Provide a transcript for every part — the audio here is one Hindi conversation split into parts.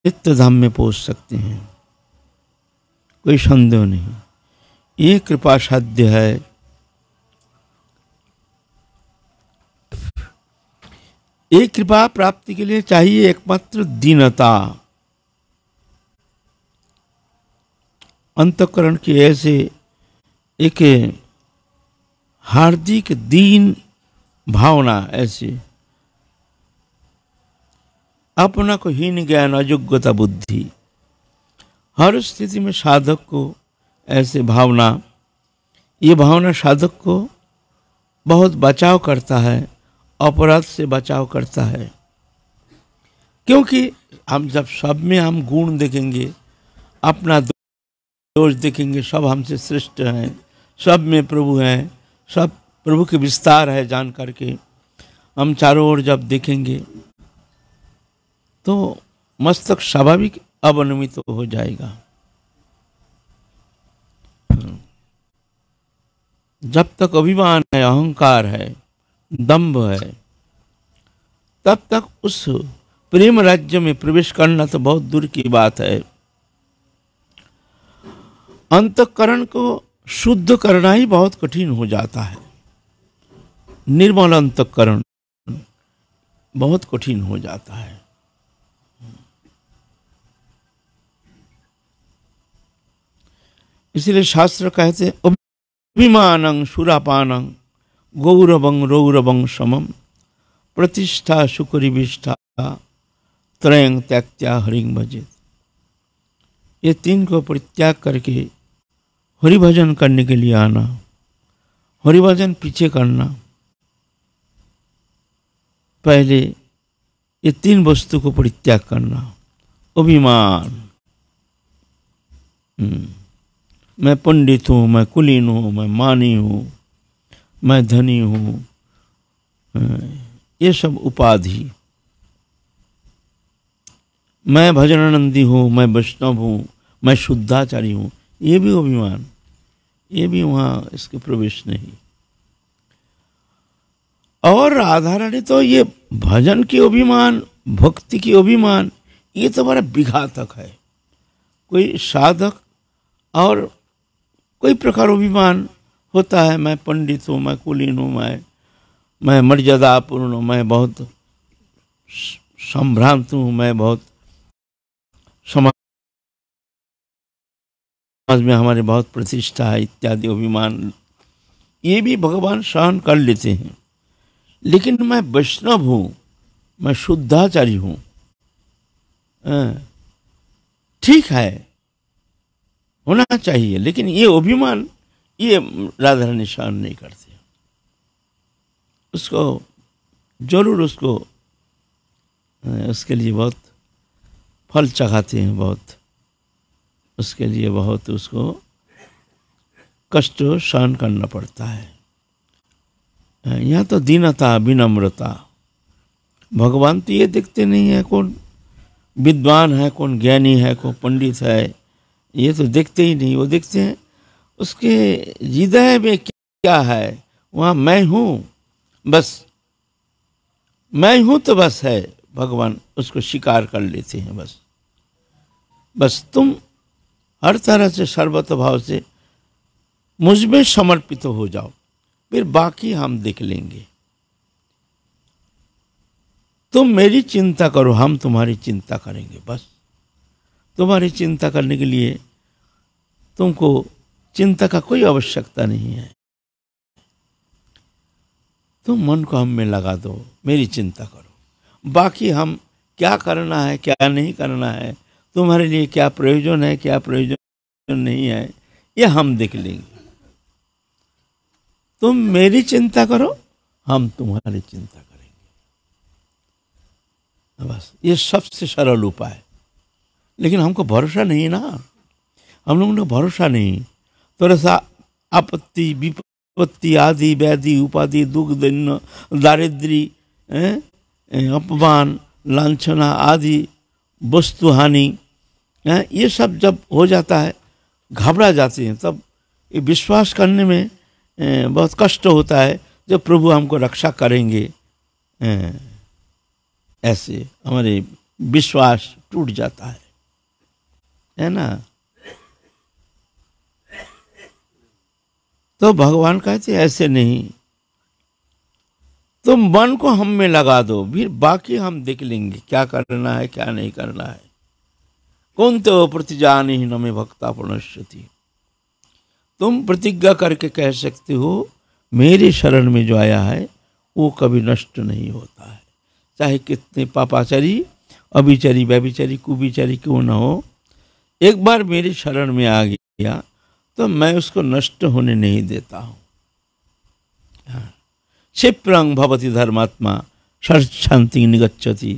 नित्य धाम में पहुंच सकते हैं, कोई संदेह नहीं। ये कृपा साध्य है। ये कृपा प्राप्ति के लिए चाहिए एकमात्र दीनता। अंतःकरण की ऐसे एक हार्दिक दीन भावना, ऐसे अपना को हीन ज्ञान अयोग्यता बुद्धि, हर स्थिति में साधक को ऐसे भावना, ये भावना साधक को बहुत बचाव करता है, अपराध से बचाव करता है। क्योंकि हम जब सब में हम गुण देखेंगे, अपना दोष देखेंगे, सब हमसे श्रेष्ठ हैं, सब में प्रभु हैं, सब प्रभु के विस्तार है, जान करके हम चारों ओर जब देखेंगे तो मस्तक स्वाभाविक अवनमित हो जाएगा। जब तक अभिमान है, अहंकार है, दंभ है, तब तक उस प्रेम राज्य में प्रवेश करना तो बहुत दूर की बात है। अंतःकरण को शुद्ध करना ही बहुत कठिन हो जाता है। निर्मल अंतःकरण बहुत कठिन हो जाता है। इसलिए शास्त्र कहते अभिमानं सुरापानं गौरवं रौरवं समम प्रतिष्ठा सुकरिविष्ठा त्रयं त्यक्त्या हरिं भजेत। ये तीन को परित्याग करके हरिभजन करने के लिए आना, हरिभजन पीछे करना। पहले ये तीन वस्तु को परित्याग करना। अभिमान, मैं पंडित हूँ, मैं कुलीन हूँ, मैं मानी हूँ, मैं धनी हूँ, ये सब उपाधि। मैं भजनानंदी हूँ, मैं वैष्णव हूँ, मैं शुद्धाचारी हूँ, ये भी अभिमान, ये भी वहाँ इसके प्रवेश नहीं। और राधा रानी तो ये भजन की अभिमान, भक्ति की अभिमान, ये तो बड़ा विघातक है। कोई साधक और कोई प्रकार अभिमान होता है, मैं पंडित हूँ, मैं कुलीन हूँ, मैं मर्यादापूर्ण हूँ, मैं बहुत संभ्रांत हूँ, मैं बहुत समाज में हमारे बहुत प्रतिष्ठा है, इत्यादि अभिमान, ये भी भगवान सहन कर लेते हैं। लेकिन मैं वैष्णव हूँ, मैं शुद्धाचारी हूँ, ठीक है, होना चाहिए, लेकिन ये अभिमान, ये राधा रानी सहन नहीं करते। उसको जरूर उसके लिए बहुत फल चखाते हैं, बहुत उसके लिए बहुत उसको कष्ट सहन करना पड़ता है। यहाँ तो दीनता, विनम्रता। भगवान तो ये देखते नहीं है कौन विद्वान है, कौन ज्ञानी है, कौन पंडित है, ये तो देखते ही नहीं। वो देखते हैं उसके हृदय में क्या है, वहाँ मैं हूँ, बस मैं हूँ तो बस है। भगवान उसको स्वीकार कर लेते हैं। बस तुम हर तरह से सर्वत भाव से मुझ में समर्पित हो जाओ, फिर बाकी हम देख लेंगे। तुम मेरी चिंता करो, हम तुम्हारी चिंता करेंगे। बस तुम्हारी चिंता करने के लिए तुमको चिंता का कोई आवश्यकता नहीं है। तुम मन को हम में लगा दो, मेरी चिंता करो, बाकी हम क्या करना है, क्या नहीं करना है, तुम्हारे लिए क्या प्रयोजन है, क्या प्रयोजन नहीं है, ये हम देख लेंगे। तुम मेरी चिंता करो, हम तुम्हारी चिंता करेंगे। बस ये सबसे सरल उपाय। लेकिन हमको भरोसा नहीं ना, हम लोगों को भरोसा नहीं। थोड़ा सा आपत्ति, विपत्ति, आदि व्याधि, उपाधि, दुख, दीन, दारिद्र्य, अपमान, लांछना आदि वस्तु हानि, ये सब जब हो जाता है, घबरा जाते हैं। तब ये विश्वास करने में बहुत कष्ट होता है, जब प्रभु हमको रक्षा करेंगे। ऐसे हमारे विश्वास टूट जाता है ना। तो भगवान कहते ऐसे नहीं, तुम मन को हम में लगा दो, फिर बाकी हम देख लेंगे क्या करना है क्या नहीं करना है। कौन तो प्रतिजानी न में भक्ता प्रणश्यति, तुम प्रतिज्ञा करके कह सकते हो मेरे शरण में जो आया है वो कभी नष्ट नहीं होता है, चाहे कितने पापाचारी अभिचारी व्यभिचारी कुविचारी क्यों न हो। एक बार मेरे शरण में आ गया तो मैं उसको नष्ट होने नहीं देता हूँ। क्षिप्रंग भवति धर्मात्मा शांति निगच्छति,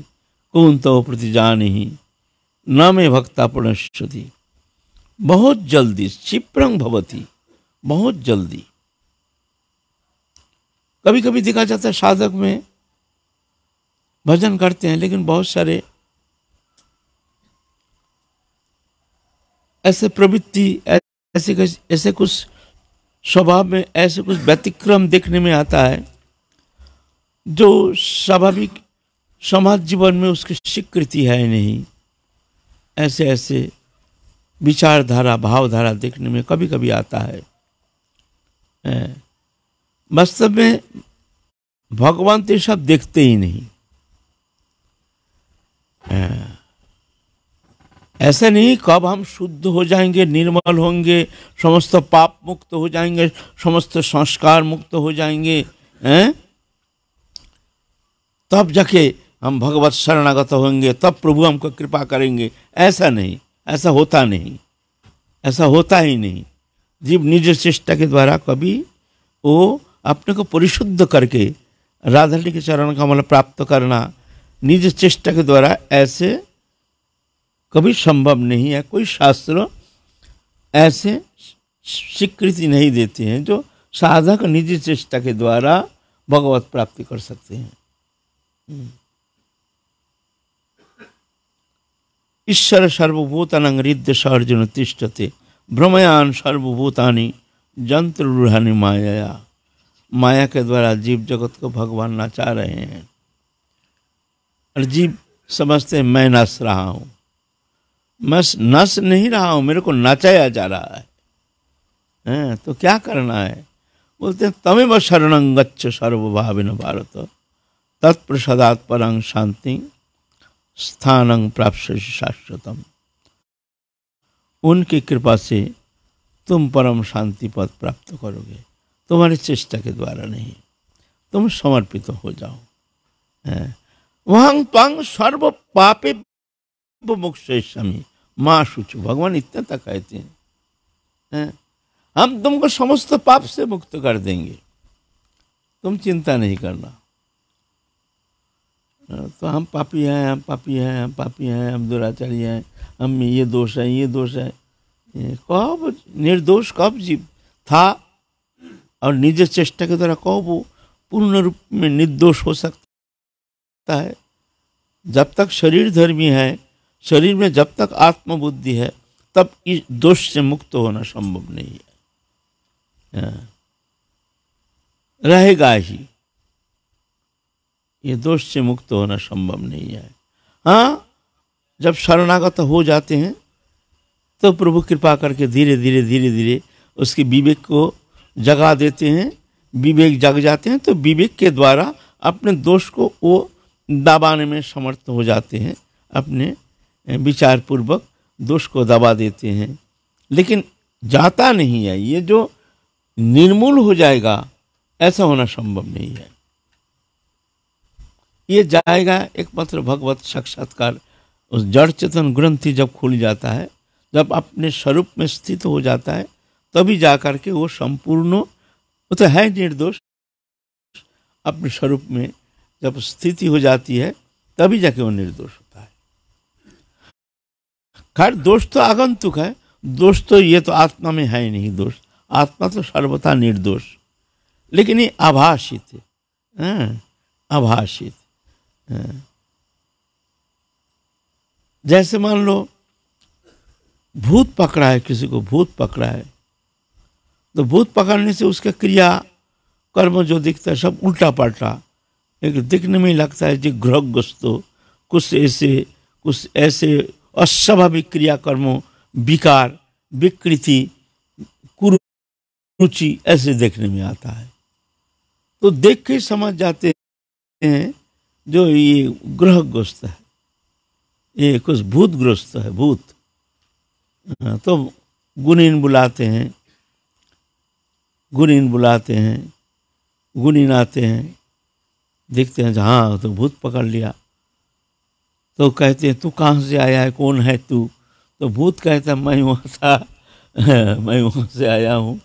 कौन तो प्रतिजानी न में भक्ता प्रणश्यति। बहुत जल्दी क्षिप्रंग भवति, बहुत जल्दी। कभी कभी देखा जाता है साधक में भजन करते हैं, लेकिन बहुत सारे ऐसे प्रवृत्ति ऐसे कुछ स्वभाव में ऐसे कुछ व्यतिक्रम देखने में आता है जो स्वाभाविक समाज जीवन में उसकी स्वीकृति है नहीं। ऐसे ऐसे विचारधारा भावधारा देखने में कभी कभी आता है। वास्तव में भगवान तो ये सब देखते ही नहीं। ऐसा नहीं कब हम शुद्ध हो जाएंगे, निर्मल होंगे, समस्त पाप मुक्त हो जाएंगे, समस्त संस्कार मुक्त हो जाएंगे, तब जाके हम भगवत शरणागत होंगे, तब प्रभु हमको कृपा करेंगे। ऐसा नहीं, ऐसा होता नहीं, ऐसा होता ही नहीं। जीव निज चेष्टा के द्वारा कभी वो अपने को परिशुद्ध करके राधा रानी के चरण कमल प्राप्त करना निज चेष्टा के द्वारा ऐसे कभी संभव नहीं है। कोई शास्त्र ऐसे स्वीकृति नहीं देते हैं जो साधक निज चेष्टा के द्वारा भगवत प्राप्ति कर सकते हैं। ईश्वर सर्वभूतानां हृदय अर्जुन तिष्ठते, भ्रमयान सर्वभूतानि जंत्र रूढ़ानि माया। माया के द्वारा जीव जगत को भगवान नचा रहे हैं और जीव समझते हैं मैं नच रहा हूं। मैं नच नहीं रहा हूं, मेरे को नचाया जा रहा है। तो क्या करना है? बोलते हैं तमेव शरणं गच्छ सर्वभावेन भारत, तत्प्रसादात् परं शांति स्थानं प्राप्स्यसि शाश्वतम। उनकी कृपा से तुम परम शांति पद प्राप्त करोगे, तुम्हारी चेष्टा के द्वारा नहीं। तुम समर्पित हो जाओ। वहं त्वं सर्व पापे मुक्षयिष्यामि मां शुचि। भगवान इतना तक कहते हैं हम तुमको समस्त पाप से मुक्त कर देंगे, तुम चिंता नहीं करना। तो हम पापी हैं, हम पापी हैं, हम पापी हैं, हम दुराचारी हैं, हम में ये दोष है, ये दोष है। कब निर्दोष कब जीव था और निज चेष्टा के द्वारा कब वो पूर्ण रूप में निर्दोष हो सकता है? जब तक शरीर धर्मी है, शरीर में जब तक आत्मबुद्धि है, तब इस दोष से मुक्त होना संभव नहीं है। रहेगा ही, ये दोष से मुक्त होना संभव नहीं है। हाँ, जब शरणागत हो जाते हैं तो प्रभु कृपा करके धीरे धीरे धीरे धीरे उसके विवेक को जगा देते हैं। विवेक जग जाते हैं तो विवेक के द्वारा अपने दोष को वो दबाने में समर्थ हो जाते हैं, अपने विचार पूर्वक दोष को दबा देते हैं। लेकिन जाता नहीं है, ये जो निर्मूल हो जाएगा ऐसा होना संभव नहीं है। ये जाएगा एकमात्र भगवत साक्षात्कार, उस जड़ चेतन ग्रंथि जब खुल जाता है, जब अपने स्वरूप में स्थित हो जाता है, तभी जाकर के वो संपूर्ण, वो तो है निर्दोष, अपने स्वरूप में जब स्थिति हो जाती है तभी जाके वो निर्दोष होता है। खैर दोष तो आगंतुक है, दोष तो ये तो आत्मा में है ही नहीं दोष, आत्मा तो सर्वथा निर्दोष, लेकिन ये आभाषित है, आभाषित। जैसे मान लो भूत पकड़ा है, किसी को भूत पकड़ा है, तो भूत पकड़ने से उसके क्रिया कर्म जो दिखता है सब उल्टा पलटा, एक दिखने में लगता है जो ग्रहग्रस्त, कुछ ऐसे कुछ ऐसे अस्वाभाविक क्रियाकर्मों, विकार, विकृति, कुरुचि ऐसे देखने में आता है। तो देख के समझ जाते हैं जो ये ग्रहग्रस्त है, ये कुछ भूतग्रस्त है, भूत। तो गुणीन बुलाते हैं, गुणीन आते हैं, देखते हैं हाँ तो भूत पकड़ लिया। तो कहते हैं तू कहाँ से आया है, कौन है तू? तो भूत कहता है मैं वहाँ था, मैं वहाँ से आया हूँ,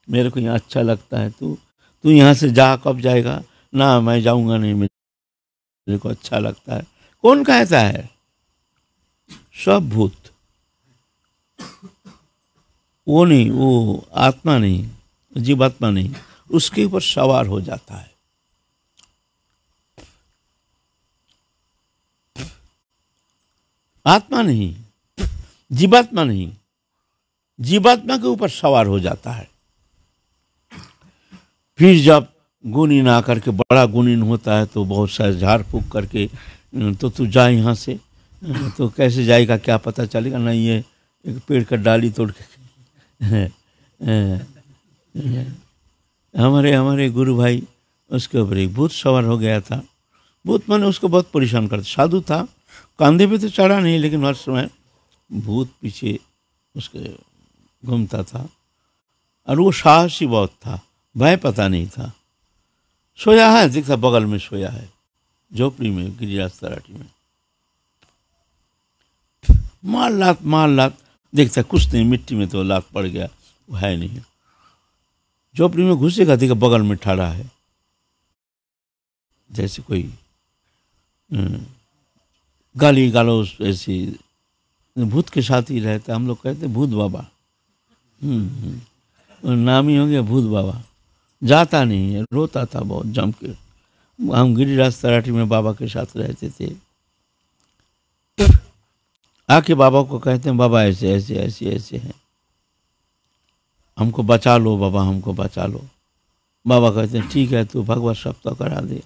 मेरे को यहाँ अच्छा लगता है, तू यहाँ से जा, कब जाएगा? ना मैं जाऊँगा नहीं, मेरे को अच्छा लगता है। कौन कहता है? सब भूत। वो नहीं, वो आत्मा नहीं, जीवात्मा नहीं, उसके ऊपर सवार हो जाता है। आत्मा नहीं, जीवात्मा नहीं, जीवात्मा के ऊपर सवार हो जाता है। फिर जब गुणीन आकर के बड़ा गुणीन होता है तो बहुत सारे झाड़ फूक करके तो तू जा यहाँ से, तो कैसे जाएगा क्या पता चलेगा? नहीं, ये एक पेड़ का डाली तोड़ के हमारे गुरु भाई, उसके ऊपर एक भूत सवार हो गया था। भूत मैंने उसको बहुत परेशान करता, साधु था, कंधे पे तो चढ़ा नहीं, लेकिन हर समय भूत पीछे उसके घूमता था। और वो साहसी बहुत था, भय पता नहीं था। सोया है, दिखता बगल में सोया है, झोपड़ी में, गिरिराज तराटी में। मार लात देखता कुछ नहीं, मिट्टी में तो लात पड़ गया, वो है नहीं। झोपड़ी में घुसेगा, देखा बगल में ठहरा है, जैसे कोई गाली गालोस ऐसी। भूत के साथ ही रहता, हम लोग कहते भूत बाबा। नाम ही हो गया भूत बाबा। जाता नहीं है, रोता था बहुत जम के। हम गिरिराज तराटी में बाबा के साथ रहते थे। आके बाबा को कहते हैं बाबा ऐसे ऐसे ऐसे ऐसे हैं, हमको बचा लो बाबा, हमको बचा लो। बाबा कहते हैं ठीक है, तू भगवत सप्ताह करा दे।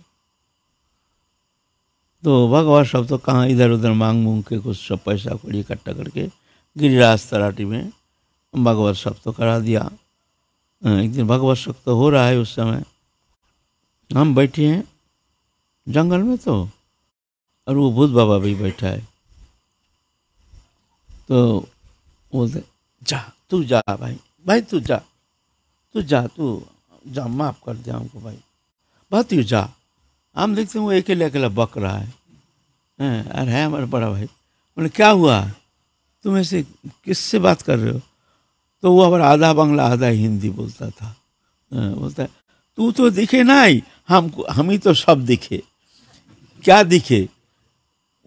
तो भगवत सप्ताह कहाँ, इधर उधर मांग के कुछ सब पैसा कौड़ी इकट्ठा करके गिरिराज तराटी में भगवत सप्ताह करा दिया। एक दिन भगवत सप्ताह हो रहा है, उस समय हम बैठे हैं जंगल में, तो और वो भूत बाबा भी बैठा है। तो बोलते जा, तू जा भाई तू जा, माफ कर दे हमको भाई, बात यू जा। हम देखते हैं वो अकेले अकेला बक रहा है। अरे है हमारा बड़ा भाई। बोले क्या हुआ, तुम ऐसे किससे बात कर रहे हो? तो वो हमारा आधा बांग्ला आधा हिंदी बोलता था। बोलता है तू तो दिखे ना, हम ही तो सब दिखे। क्या दिखे?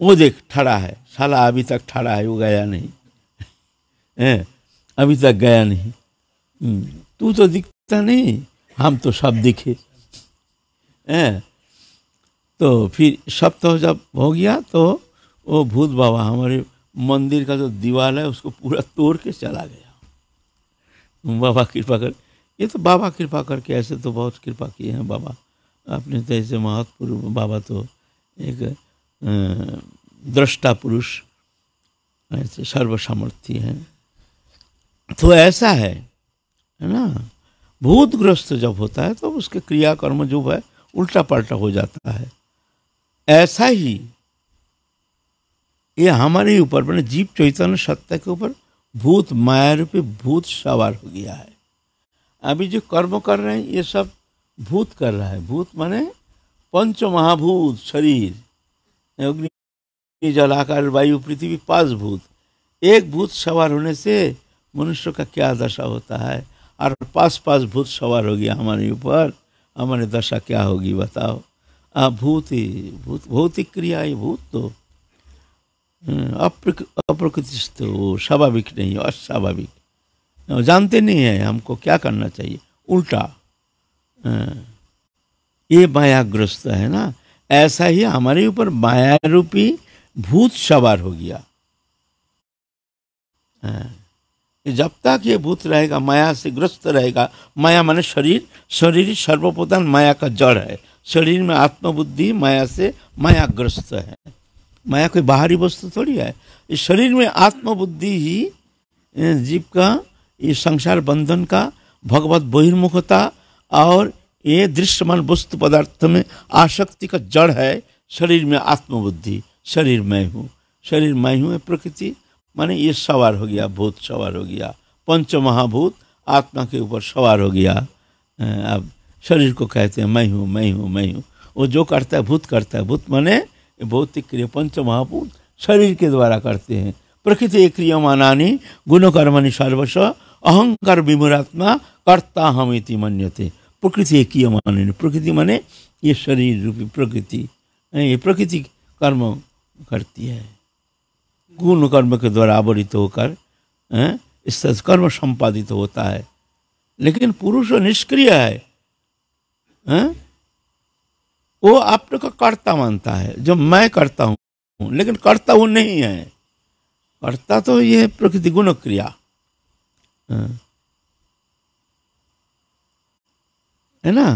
वो देख ठड़ा है, साला अभी तक ठड़ा है, वो गया नहीं। अभी तक गया नहीं। तू तो दिखता नहीं, हम तो सब दिखे। तो फिर सप्ताह जब हो गया तो वो भूत बाबा हमारे मंदिर का जो दीवार है उसको पूरा तोड़ के चला गया। बाबा कृपा कर, ये तो बाबा कृपा करके, ऐसे तो बहुत कृपा किए हैं बाबा। अपने तो ऐसे महत्वपूर्ण बाबा तो एक दृष्टा पुरुष, ऐसे सर्वसामर्थ्य हैं। तो ऐसा है ना, भूतग्रस्त जब होता है तो उसके क्रियाकर्म जो है उल्टा पलटा हो जाता है। ऐसा ही ये हमारे ऊपर मैंने जीव चैतन्य सत्ता के ऊपर भूत माया रूपी भूत सवार हो गया है। अभी जो कर्म कर रहे हैं ये सब भूत कर रहा है। भूत माने पंच महाभूत शरीर, अग्नि जल आकाश वायु पृथ्वी, 5 भूत। एक भूत सवार होने से मनुष्य का क्या दशा होता है, और 5 भूत सवार हो गया हमारे ऊपर, हमारी दशा क्या होगी बताओ। भूत ही भूत, भौतिक क्रिया है भूत तो अप्रकृतिस्थ, वो स्वाभाविक नहीं, अस्वाभाविक। जानते नहीं है हमको क्या करना चाहिए, उल्टा। ये मायाग्रस्त है ना, ऐसा ही हमारे ऊपर माया रूपी भूत सवार हो गया। जब तक ये भूत रहेगा, माया से ग्रस्त रहेगा। माया माने शरीर, शरीर सर्वप्रधान माया का जड़ है। शरीर में आत्मबुद्धि माया से मायाग्रस्त है। माया कोई बाहरी वस्तु थोड़ी है। इस शरीर में आत्मबुद्धि ही जीव का ये संसार बंधन का, भगवत बहिर्मुखता और ये दृश्यमान वस्तु पदार्थ में आसक्ति का जड़ है। शरीर में आत्मबुद्धि, शरीर मैं हूँ, शरीर मैं हूँ, प्रकृति माने ये सवार हो गया, भूत सवार हो गया, पंच महाभूत आत्मा के ऊपर सवार हो गया। अब शरीर को कहते हैं मैं हूँ मैं हूँ मैं हूँ। वो जो करता है भूत करता है, भूत माने भौतिक क्रिया, पंच महाभूत शरीर के द्वारा करते हैं। प्रकृति क्रियमानानि गुण कर्मणि सर्वश अहंकार विमुरात्मा कर्ता हम इति मन्यते। प्रकृति क्रियमानानि, प्रकृति माने ये शरीर रूपी प्रकृति, ये प्रकृति कर्म करती है, गुण कर्म के द्वारा आवरित होकर इस तरह कर्म संपादित होता है। लेकिन पुरुष निष्क्रिय है, वो अपने को कर्ता मानता है, जो मैं करता हूँ, लेकिन करता हूँ नहीं है। कर्ता तो ये प्रकृति गुण क्रिया है ना।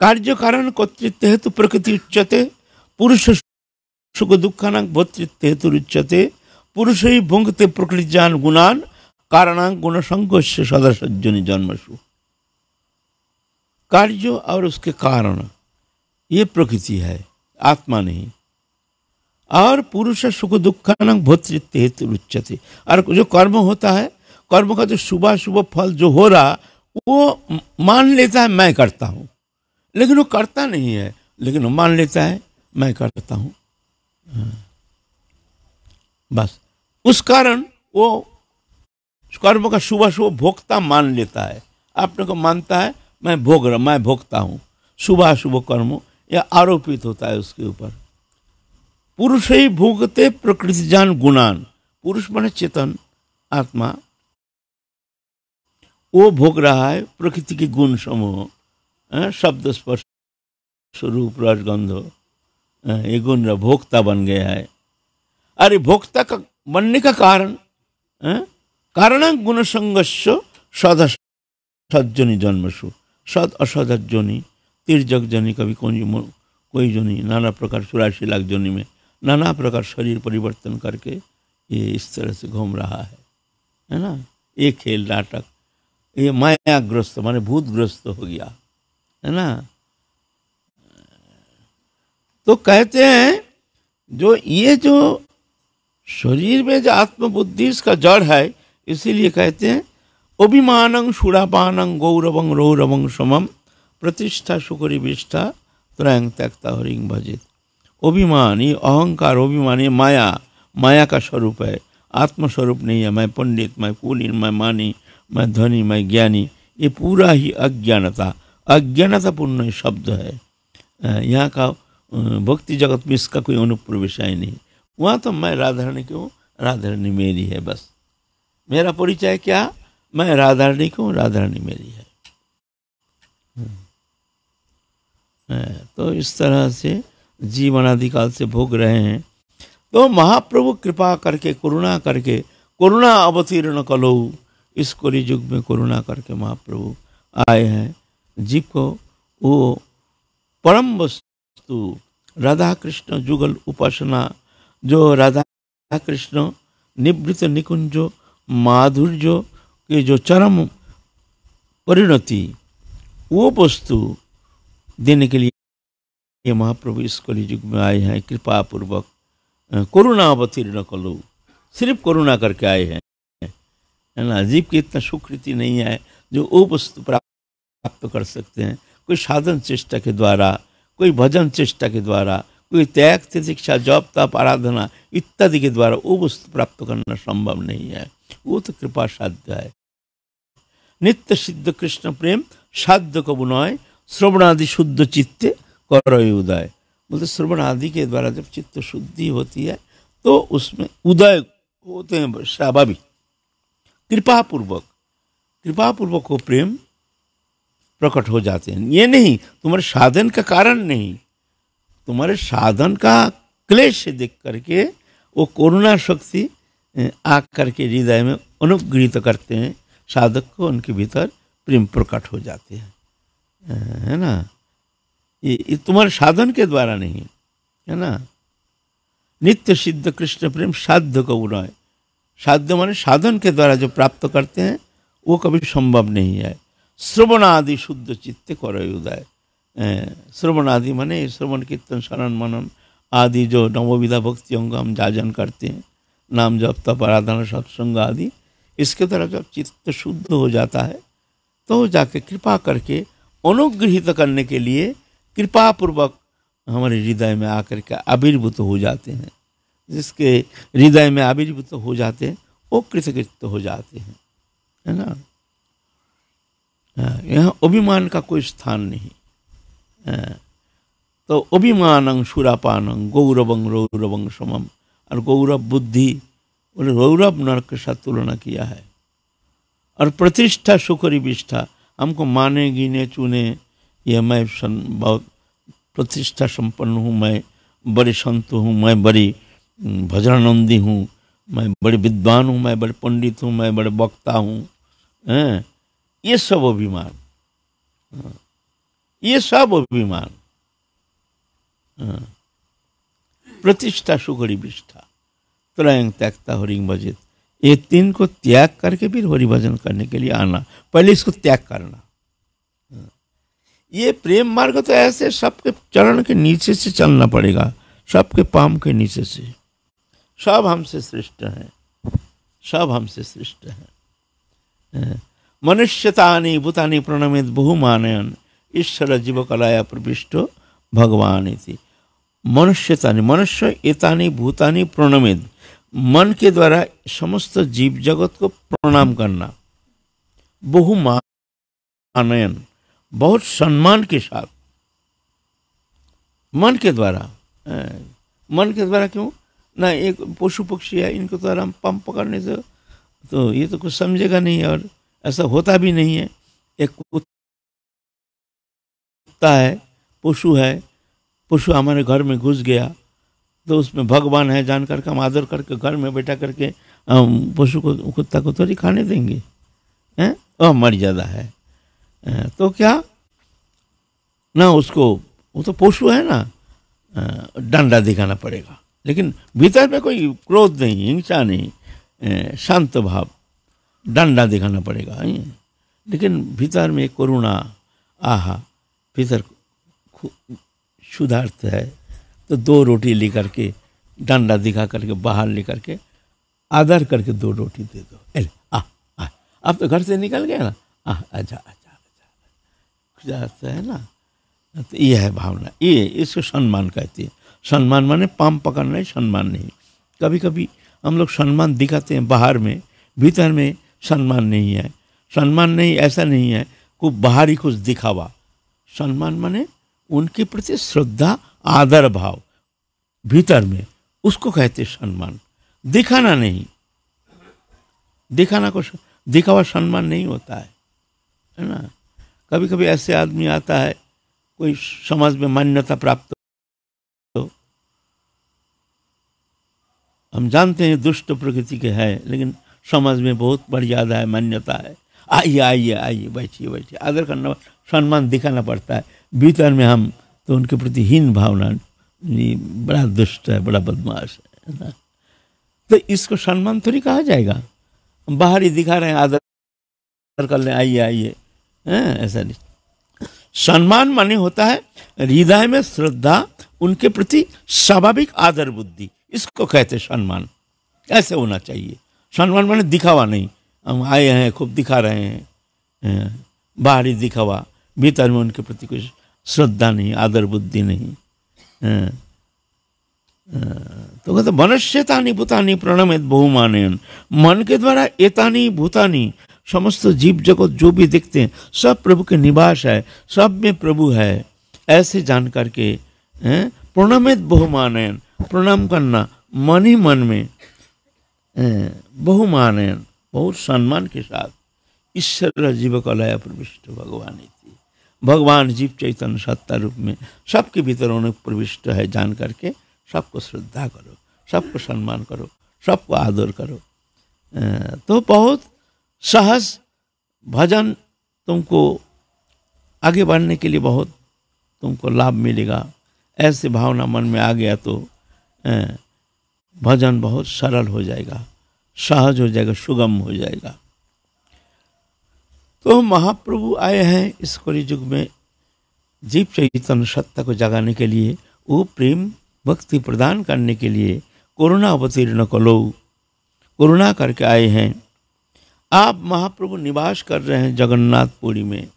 कार्य कारण कर्तृत्व हेतु प्रकृति उच्यते, पुरुष सुख दुखानां भोक्तृत्व हेतु उच्यते। पुरुष ही भुंगते प्रकृति जान गुणान कारणां गुण संकोच्य सदसज्जनि जन्मसु। कार्य और उसके कारण ये प्रकृति है, आत्मा नहीं। और पुरुष सुख दुखानां भोक्तृत्व हेतु उच्यते। और जो कर्म होता है, कर्म का जो शुभ शुभ फल जो हो रहा, वो मान लेता है मैं करता हूँ, लेकिन वो करता नहीं है, लेकिन वो मान लेता है मैं करता हूँ। बस उस कारण वो कर्म का शुभ शुभ भोक्ता मान लेता है, अपने को मानता है मैं भोगता हूँ। शुभ शुभ कर्म या आरोपित होता है उसके ऊपर। पुरुष ही भोगते प्रकृति जान गुणान, पुरुष माने चेतन आत्मा, वो भोग रहा है प्रकृति के गुण समूह, शब्द स्पर्श रूप रस गंध, ये गुण भोक्ता बन गया है। अरे भोक्ता का बनने का कारण कारण गुण संगस्य सद सज्जनी जन्मसु। सद असद जोनि, तिर्जक जोनि, कभी कोई जोनि, नाना प्रकार 84 लाख जोनि में नाना प्रकार शरीर परिवर्तन करके ये इस तरह से घूम रहा है ना। ये खेल नाटक, ये मायाग्रस्त माने भूतग्रस्त हो गया है ना। तो कहते हैं जो ये जो शरीर में जो आत्मबुद्धि इसका जड़ है, इसीलिए कहते हैं अभिमानं सुरापानं गौरवं रौरवं समम प्रतिष्ठा सुकरी विष्ठा त्रयं त्यक्ता हरिं भजित। अभिमान, ये अहंकार, अभिमान ये माया का स्वरूप है, आत्मस्वरूप नहीं है। मैं पंडित, मैं कुलीन, मैं मानी, मैं धनी, मैं ज्ञानी, ये पूरा ही अज्ञानतापूर्ण शब्द है। यहाँ का भक्ति जगत में इसका कोई अनुप्रवेश है नहीं। वहाँ तो मैं राधारणी क्यों, राधारणी मेरी है, बस मेरा परिचय क्या, मैं राधारणी क्यों, राधारणी मेरी है। तो इस तरह से जीवन आदिकाल से भोग रहे हैं। तो महाप्रभु कृपा करके, करुणा करके, करुणा अवतीर्ण कलो, इस कली युग में करुणा करके महाप्रभु आए हैं जीव को वो परम वस्तु राधा कृष्ण जुगल उपासना, जो राधा कृष्ण निवृत्त निकुंज माधुर्य के जो चरम परिणति, वो वस्तु देने के लिए ये महाप्रभु इस कली युग में आए हैं। कृपा पूर्वक करुणा अवतीर्ण कलो, सिर्फ करुणा करके आए हैं, है ना। जीव की इतना सुकृति नहीं है जो वो वस्तु प्राप्त कर सकते हैं। कोई साधन चेष्टा के द्वारा, कोई भजन चेष्टा के द्वारा, कोई त्याग तितिक्षा जप तप आराधना इत्यादि के द्वारा वो वस्तु प्राप्त करना संभव नहीं है। वो तो कृपा साध्य है। नित्य सिद्ध कृष्ण प्रेम साध्य कबु नय, श्रवण आदि शुद्ध चित्ते करय उदय। बोलते श्रवण आदि के द्वारा जब चित्त शुद्धि होती है तो उसमें उदय होते हैं स्वाभाविक। कृपा पूर्वक वो प्रेम प्रकट हो जाते हैं। ये नहीं तुम्हारे साधन का कारण नहीं, तुम्हारे साधन का क्लेश देख करके वो करुणा शक्ति आ करके हृदय में अनुग्रहित करते हैं साधक को, उनके भीतर प्रेम प्रकट हो जाते हैं, है ना। ये तुम्हारे साधन के द्वारा नहीं, है ना। नित्य सिद्ध कृष्ण प्रेम साध्य को न है। साध्य माने साधन के द्वारा जो प्राप्त करते हैं वो कभी संभव नहीं है। श्रवण आदि शुद्ध चित्त करे उदय। श्रवण आदि माने श्रवण कीर्तन शरण मनन आदि जो नवविधा भक्ति अंग हम जाजन करते हैं, नाम जप तप आराधना सत्संग आदि, इसके द्वारा जब चित्त शुद्ध हो जाता है तो जाके कृपा करके अनुग्रहित करने के लिए कृपा पूर्वक हमारे हृदय में आकर के आविर्भूत हो जाते हैं। जिसके हृदय में आविर्भूत हो जाते हैं वो कृतकृत्य हो जाते हैं, है ना। यहाँ अभिमान का कोई स्थान नहीं। तो अभिमानं सुरापानं गौरवं रौरवं समम, और गौरव बुद्धि बोले रौरव नरक के साथ तुलना किया है। और प्रतिष्ठा सुकरी विष्ठा, हमको माने गिने चुने, यह मैं बहुत प्रतिष्ठा संपन्न हूँ, मैं बड़े संत हूँ, मैं बड़ी भजनानंदी हूँ, मैं बड़े विद्वान हूँ, मैं बड़े पंडित हूँ, मैं बड़े वक्ता हूँ, ये सब अभिमान, ये सब अभिमान। प्रतिष्ठा सुकरी विष्ठा त्रयं त्यक्ता हरिं भजेत, ये तीन को त्याग करके फिर हरि भजन करने के लिए आना। पहले इसको त्याग करना। ये प्रेम मार्ग तो ऐसे सबके चरण के नीचे से चलना पड़ेगा, सबके पाम के नीचे से। सब हमसे श्रेष्ठ हैं, सब हमसे श्रेष्ठ हैं। मनुष्यतानि भूतानि प्रणमेत बहुमानयन ईश्वर जीव कलाया प्रविष्टो भगवान इति। मनुष्यतानि, मनुष्य एतानि भूतानि प्रणमेत, मन के द्वारा समस्त जीव जगत को प्रणाम करना। बहुमानयन, बहुत सम्मान के साथ, मन के द्वारा। मन के द्वारा क्यों ना, एक पशु पक्षी है, इनको द्वारा हम पंप पकड़ने से तो ये तो कुछ समझेगा नहीं, और ऐसा होता भी नहीं है। एक कुत्ता है, पशु है, पशु हमारे घर में घुस गया तो उसमें भगवान है जानकर के हम आदर करके घर में बैठा करके हम पशु को, कुत्ता को थोड़ी खाने देंगे, हैं? वह मर्यादा है। तो क्या ना, उसको, वो तो पशु है ना, डंडा दिखाना पड़ेगा, लेकिन भीतर में कोई क्रोध नहीं, हिंसा नहीं, शांत भाव, डंडा दिखाना पड़ेगा। लेकिन भीतर में करुणा, आहा, भीतर शुद्धार्थ है, तो 2 रोटी लेकर के डंडा दिखा करके बाहर लेकर के आदर करके 2 रोटी दे दो। अरे अब तो घर से निकल गया ना, अच्छा अच्छा अच्छा है ना। तो ये है भावना, ये इसको सम्मान कहते हैं। सम्मान माने पाम पकड़ना, सम्मान नहीं। कभी कभी हम लोग सम्मान दिखाते हैं बाहर में, भीतर में सम्मान नहीं है। सम्मान नहीं, ऐसा नहीं है को बाहरी कुछ दिखावा। सम्मान माने उनके प्रति श्रद्धा आदर भाव भीतर में, उसको कहते सम्मान। दिखाना नहीं, दिखाना को दिखावा सम्मान नहीं होता है ना। कभी कभी ऐसे आदमी आता है, कोई समाज में मान्यता प्राप्त हो, हम जानते हैं दुष्ट प्रकृति के है, लेकिन समाज में बहुत मर्यादा है, मान्यता है, आइए आइए आइए, बैठिए बैठिए, आदर करना, सम्मान दिखाना पड़ता है। भीतर में हम तो उनके प्रति हीन भावना, बड़ा दुष्ट है, बड़ा बदमाश है ना। तो इसको सम्मान थोड़ी कहा जाएगा। बाहर ही दिखा रहे हैं, आदर कर लें, आइए आइए, ऐसा नहीं। सम्मान माने होता है हृदय में श्रद्धा, उनके प्रति स्वाभाविक आदर बुद्धि, इसको कहते सम्मान। ऐसे होना चाहिए। सम्मान माने दिखावा नहीं, हम आए हैं खूब दिखा रहे हैं, बाहरी दिखावा, भीतर में उनके प्रति कुछ श्रद्धा नहीं, आदर बुद्धि नहीं। तो कहते मनुष्यतानि भूतानि प्रणमेत बहुमानयन, मन के द्वारा एतानि भूतानि, समस्त जीव जगत जो भी दिखते हैं सब प्रभु के निवास है, सब में प्रभु है, ऐसे जान करके प्रणमेत बहुमानयन, प्रणाम करना मन ही मन में, बहुमानयन, बहुत सम्मान के साथ। ईश्वर जीव कलया प्रविष्ट भगवान इति, भगवान जीव चैतन्य सत्ता रूप में सबके भीतर उन्हें प्रविष्ट है जान करके सबको श्रद्धा करो, सबको सम्मान करो, सबको आदर करो। तो बहुत सहज भजन तुमको आगे बढ़ने के लिए बहुत तुमको लाभ मिलेगा। ऐसे भावना मन में आ गया तो भजन बहुत सरल हो जाएगा, सहज हो जाएगा, सुगम हो जाएगा। तो महाप्रभु आए हैं इस कलियुग में जीव चैतन्य सत्ता को जगाने के लिए, वो प्रेम भक्ति प्रदान करने के लिए करुणा अवतीर्ण कलो, करुणा करके आए हैं। आप महाप्रभु निवास कर रहे हैं जगन्नाथपुरी में।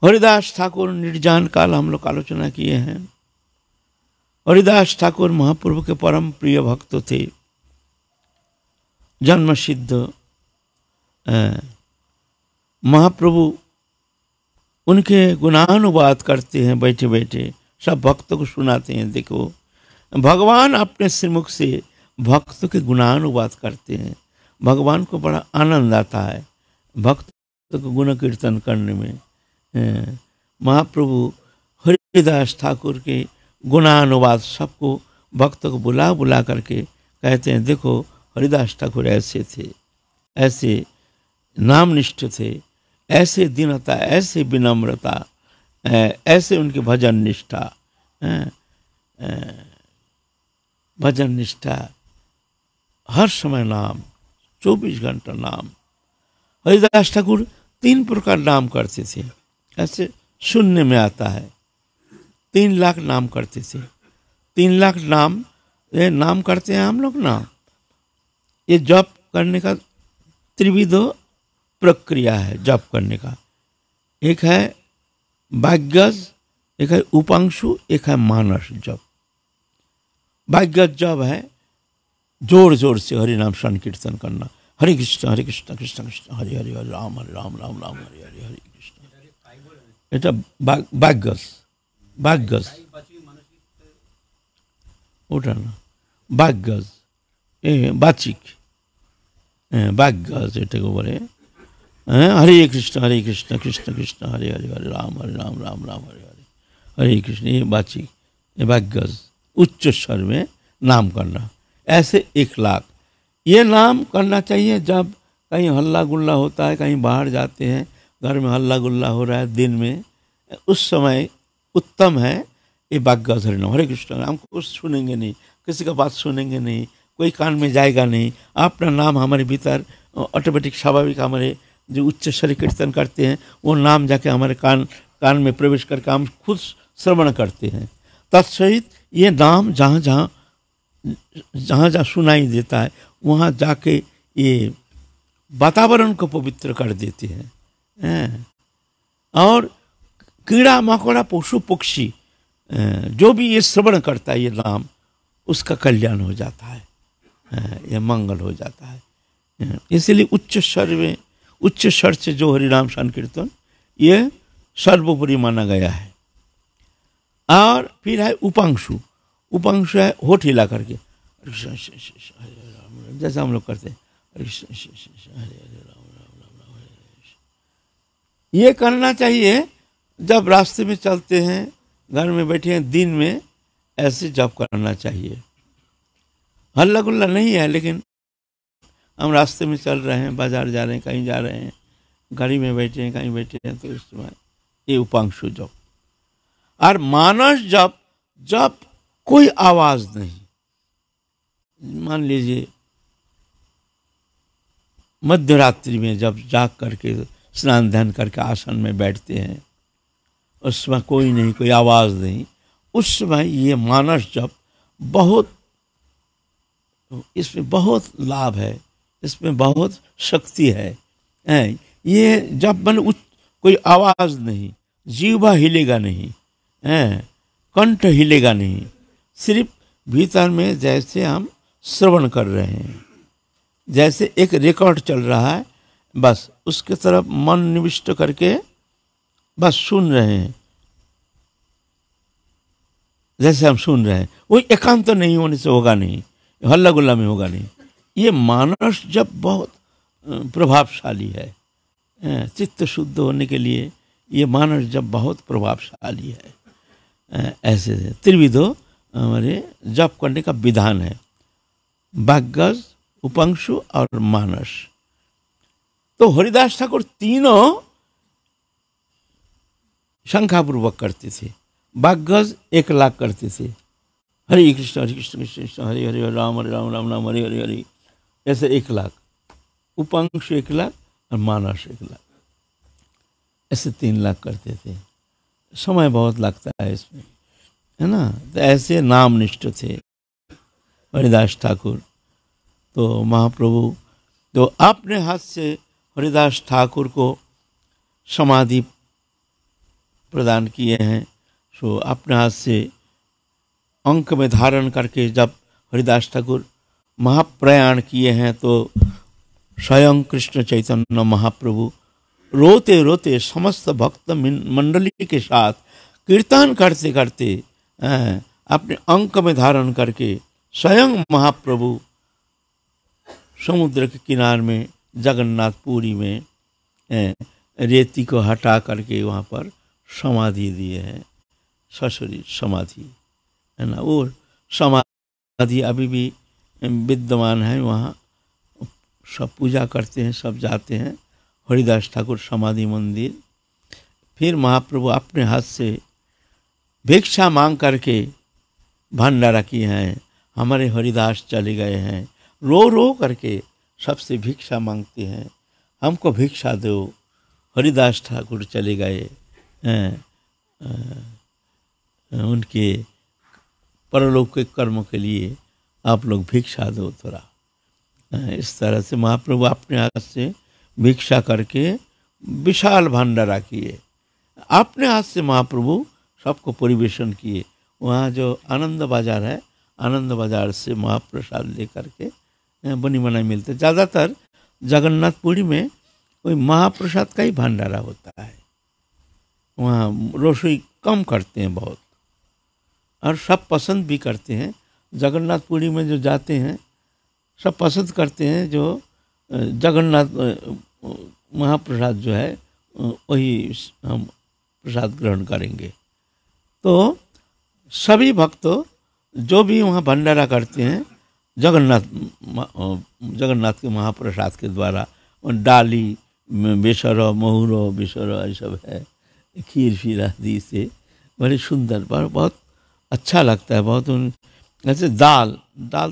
हरिदास ठाकुर निर्जान काल हम लोग आलोचना किए हैं। हरिदास ठाकुर महाप्रभु के परम प्रिय भक्त थे, जन्म सिद्ध। महाप्रभु उनके गुणानुवाद करते हैं, बैठे बैठे सब भक्तों को सुनाते हैं। देखो, भगवान अपने श्रीमुख से भक्तों के गुणानुवाद करते हैं। भगवान को बड़ा आनंद आता है भक्तों को गुण कीर्तन करने में। महाप्रभु हरिदास ठाकुर के गुणानुवाद सबको भक्तों को बुला बुला करके कहते हैं, देखो हरिदास ठाकुर ऐसे थे, ऐसे नामनिष्ठ थे, ऐसे दीनता, ऐसे विनम्रता, ऐसे उनकी भजन निष्ठा, भजन निष्ठा, हर समय नाम, 24 घंटा नाम। हरिदास ठाकुर 3 प्रकार नाम करते थे, ऐसे सुनने में आता है। 3 लाख नाम करते थे। 3 लाख नाम, ये नाम करते हैं हम लोग ना। ये जप करने का त्रिविध प्रक्रिया है जप करने का। एक है वाग्यज, एक है उपांशु, एक है मानस जप। वाग्यज जप है जोर जोर से हरि नाम संकीर्तन करना, हरे कृष्ण कृष्ण कृष्ण हरे हरे, हरे राम राम राम हरे हरे, हरे कृष्ण। এটা वाग्यज, वाग्यज ওটা না, वाग्यज বাচিক, वाग्यज এটাকে বলে। हरे कृष्ण कृष्ण कृष्ण हरे हरे, हरे राम राम राम हरे हरे, हरे कृष्ण। ये बाची, ये वाग्यज उच्च स्वर में नाम करना, ऐसे 1 लाख। ये नाम करना चाहिए जब कहीं हल्ला गुल्ला होता है, कहीं बाहर जाते हैं, घर में हल्ला गुल्ला हो रहा है दिन में, उस समय उत्तम है ये वाग्यज हरे नाम। हरे कृष्ण, हम कुछ सुनेंगे नहीं, किसी का बात सुनेंगे नहीं, कोई कान में जाएगा नहीं, अपना नाम हमारे भीतर ऑटोमेटिक स्वाभाविक, हमारे जो उच्च स्वर कीर्तन करते हैं वो नाम जाके हमारे कान में प्रवेश करके हम खुद श्रवण करते हैं। तत्सहित ये नाम जहाँ जहाँ सुनाई देता है वहाँ जाके ये वातावरण को पवित्र कर देते हैं। और कीड़ा मकोड़ा पशु पक्षी जो भी ये श्रवण करता है ये नाम, उसका कल्याण हो जाता है, ये मंगल हो जाता है। इसलिए उच्च स्वर में, उच्च स्वर से जो हरिनाम संकीर्तन ये सर्वोपरि माना गया है। और फिर है उपांशु। उपांशु है होठ हिला करके, जैसा हम लोग करते हैं, ये करना चाहिए जब रास्ते में चलते हैं, घर में बैठे हैं, दिन में ऐसे जप करना चाहिए। हल्ला गुल्ला नहीं है, लेकिन हम रास्ते में चल रहे हैं, बाजार जा रहे हैं, कहीं जा रहे हैं, गाड़ी में बैठे हैं, कहीं बैठे हैं, तो इस समय ये उपांशु जप। और मानस जप, जब कोई आवाज नहीं, मान लीजिए मध्य रात्रि में जब जाग करके स्नान ध्यान करके आसन में बैठते हैं, उस समय कोई नहीं, कोई आवाज नहीं, उस समय ये मानस जप बहुत, इसमें बहुत लाभ है, इसमें बहुत शक्ति है। ये जब मन कोई आवाज नहीं, जीवा हिलेगा नहीं, कंठ हिलेगा नहीं, सिर्फ भीतर में जैसे हम श्रवण कर रहे हैं, जैसे एक रिकॉर्ड चल रहा है, बस उसके तरफ मन निविष्ट करके बस सुन रहे हैं, जैसे हम सुन रहे हैं। वो एकांत नहीं होने से होगा नहीं, हल्ला गुल्ला में होगा नहीं। ये मानस जब बहुत प्रभावशाली है, चित्त शुद्ध होने के लिए ये मानस जब बहुत प्रभावशाली है। ऐसे त्रिविधो हमारे जप करने का विधान है, वाग्यज, उपांशु और मानस। तो हरिदास ठाकुर तीनों संख्यापूर्वक करते थे। वाग्यज 1 लाख करते थे, हरे कृष्ण कृष्ण कृष्ण हरे हरे राम राम राम हरे हरे हरे, ऐसे 1 लाख, उपांश 1 लाख और मानस 1 लाख, ऐसे 3 लाख करते थे। समय बहुत लगता है इसमें, है ना। तो ऐसे नामनिष्ठ थे हरिदास ठाकुर। तो महाप्रभु तो अपने हाथ से हरिदास ठाकुर को समाधि प्रदान किए हैं। सो अपने हाथ से अंक में धारण करके जब हरिदास ठाकुर महाप्रयाण किए हैं तो स्वयं कृष्ण चैतन्य महाप्रभु रोते रोते समस्त भक्त मंडली के साथ कीर्तन करते करते अपने अंक में धारण करके स्वयं महाप्रभु समुद्र के किनारे में जगन्नाथपुरी में रेती को हटा करके वहाँ पर समाधि दिए हैं, सशरीर समाधि, है ना। वो समाधि अभी भी विद्यमान है वहाँ, सब पूजा करते हैं, सब जाते हैं हरिदास ठाकुर समाधि मंदिर। फिर महाप्रभु अपने हाथ से भिक्षा मांग करके भंडारा किए हैं। हमारे हरिदास चले गए हैं, रो रो करके सबसे भिक्षा मांगते हैं, हमको भिक्षा दो। हरिदास ठाकुर चले गए, उनके परलौकिक कर्म के लिए आप लोग भिक्षा दो थोड़ा। इस तरह से महाप्रभु अपने हाथ से भिक्षा करके विशाल भंडारा किए, अपने हाथ से महाप्रभु सबको परिवेशन किए। वहाँ जो आनंद बाजार है, आनंद बाजार से महाप्रसाद लेकर के बनी बनाई मिलते। ज़्यादातर जगन्नाथपुरी में कोई महाप्रसाद का ही भंडारा होता है, वहाँ रसोई कम करते हैं बहुत, और सब पसंद भी करते हैं। जगन्नाथपुरी में जो जाते हैं सब पसंद करते हैं, जो जगन्नाथ महाप्रसाद जो है वही हम प्रसाद ग्रहण करेंगे। तो सभी भक्त जो भी वहाँ भंडारा करते हैं जगन्नाथ के महाप्रसाद के द्वारा, डाली बेसर महुरो बेसर ये सब है, खीर फीर आदि से बड़े सुंदर, बहुत अच्छा लगता है बहुत। ऐसे दाल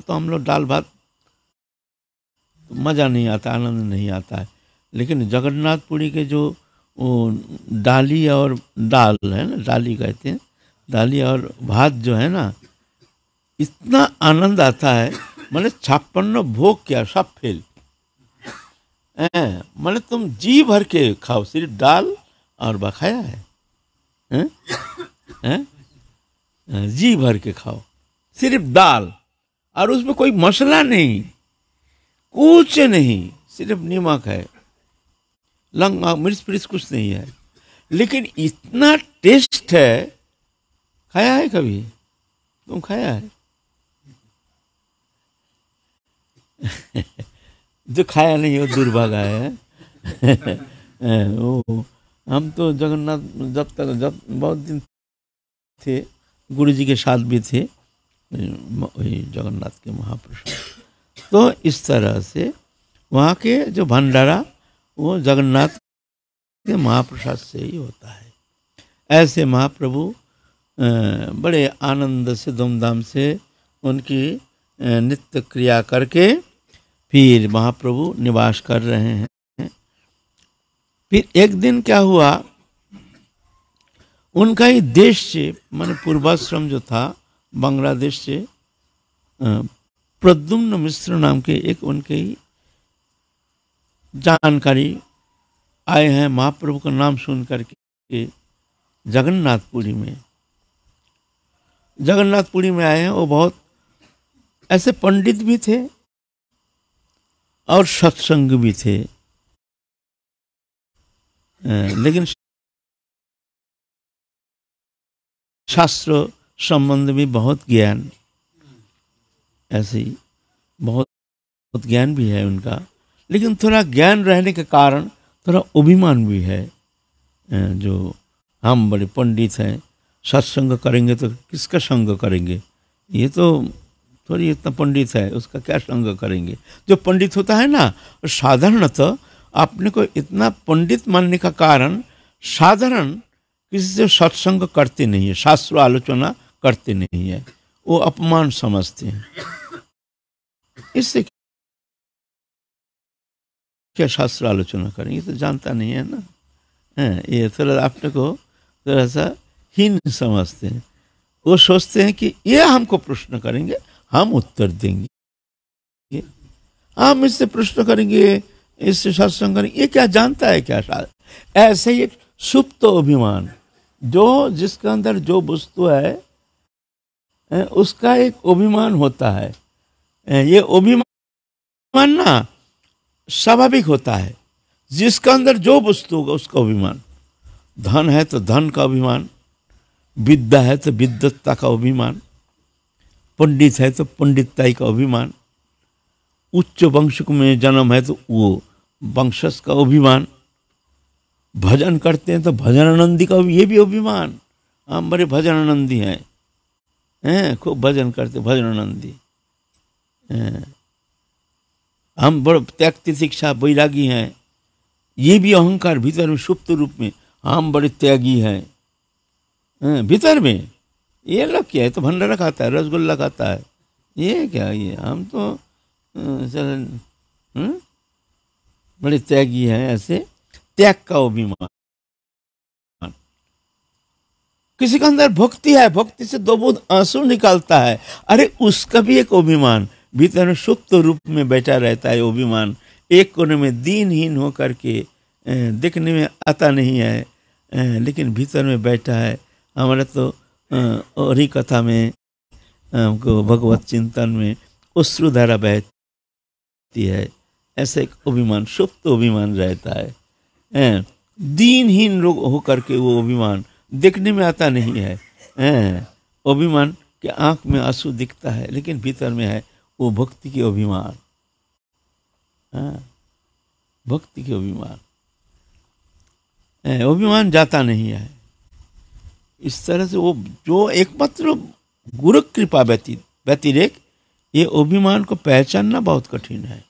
तो हम लोग दाल भात मज़ा नहीं आता, आनंद नहीं आता है, लेकिन जगन्नाथपुरी के जो डाली और दाल है ना, डाली कहते हैं, डाली और भात जो है ना, इतना आनंद आता है। मतलब 56 भोग क्या सब फेल, मतलब तुम जी भर के खाओ, सिर्फ दाल और बखाया है, जी भर के खाओ, सिर्फ दाल, और उसमें कोई मसाला नहीं, कुछ नहीं, सिर्फ नमक है, लंग मिर्च पिर्च कुछ नहीं है, लेकिन इतना टेस्ट है। खाया है कभी तुम? खाया है? जो खाया नहीं वो दुर्भागा है। वो हम तो जगन्नाथ जब बहुत दिन थे, गुरु जी के साथ भी थे, वही जगन्नाथ के महाप्रसाद। तो इस तरह से वहाँ के जो भंडारा वो जगन्नाथ के महाप्रसाद से ही होता है। ऐसे महाप्रभु बड़े आनंद से धूमधाम से उनकी नित्य क्रिया करके फिर महाप्रभु निवास कर रहे हैं। फिर एक दिन क्या हुआ, उनका ही देश से, माने पूर्वाश्रम जो था बांग्लादेश से, प्रद्युम्न मिश्र नाम के एक उनके ही जानकारी आए हैं महाप्रभु का नाम सुन करके जगन्नाथपुरी में आए हैं। वो बहुत ऐसे पंडित भी थे और सत्संग भी थे, लेकिन शास्त्र संबंध में बहुत ज्ञान, ऐसे ही बहुत ज्ञान भी है उनका, लेकिन थोड़ा ज्ञान रहने के कारण थोड़ा अभिमान भी है। जो हम बड़े पंडित हैं, सत्संग करेंगे तो किसका संग करेंगे, ये तो थोड़ी इतना पंडित है उसका क्या संग करेंगे। जो पंडित होता है ना, साधारणतः अपने को इतना पंडित मानने का कारण साधारण किसी से सत्संग करते नहीं है, शास्त्र आलोचना करते नहीं है, वो अपमान समझते हैं। इससे क्या शास्त्र आलोचना करेंगे, ये तो जानता नहीं है ना। ये थोड़ा अपने को थोड़ा सा हीन समझते हैं। वो सोचते हैं कि ये हमको प्रश्न करेंगे, हम उत्तर देंगे, हम इससे प्रश्न करेंगे, इससे सत्संग करेंगे। ये क्या जानता है क्या? ऐसे ही एक सुप्त अभिमान, जो जिसके अंदर जो वस्तु है उसका एक अभिमान होता है। ये अभिमान ना स्वाभाविक होता है। जिसके अंदर जो वस्तु होगा उसका अभिमान। धन है तो धन का अभिमान, विद्या है तो विद्वत्ता का अभिमान, पंडित है तो पंडिताई का अभिमान, उच्च वंश में जन्म है तो वो वंशज का अभिमान, भजन करते हैं तो भजनानंदी का ये भी अभिमान। हम बड़े भजनानंदी हैं, खूब भजन करते भजनानंदी। हम बड़े त्याग तितिक्षा वैरागी हैं, ये भी अहंकार भीतर में सुप्त रूप में। हम बड़े त्यागी हैं भीतर में। ये लोग क्या है, तो भंडारा खाता है, रसगुल्ला खाता है, ये क्या? ये हम तो बड़े त्यागी हैं। ऐसे त्याग का अभिमान। किसी के अंदर भक्ति है, भक्ति से दो बूंद आंसू निकालता है, अरे उसका भी एक अभिमान भीतर में सुप्त रूप में बैठा रहता है। अभिमान एक कोने में दीनहीन होकर के दिखने में आता नहीं है, लेकिन भीतर में बैठा है। हमारा तो और ही कथा में हमको भगवत चिंतन में अश्रुधारा बहती है। ऐसे एक अभिमान, सुप्त अभिमान रहता है। दीनहीन लोग होकर के वो अभिमान दिखने में आता नहीं है। अभिमान के आंख में आंसू दिखता है, लेकिन भीतर में है वो भक्ति के अभिमान। भक्ति के अभिमान, अभिमान जाता नहीं है। इस तरह से वो जो एकमात्र गुरु कृपा व्यतिरेक, ये अभिमान को पहचानना बहुत कठिन है।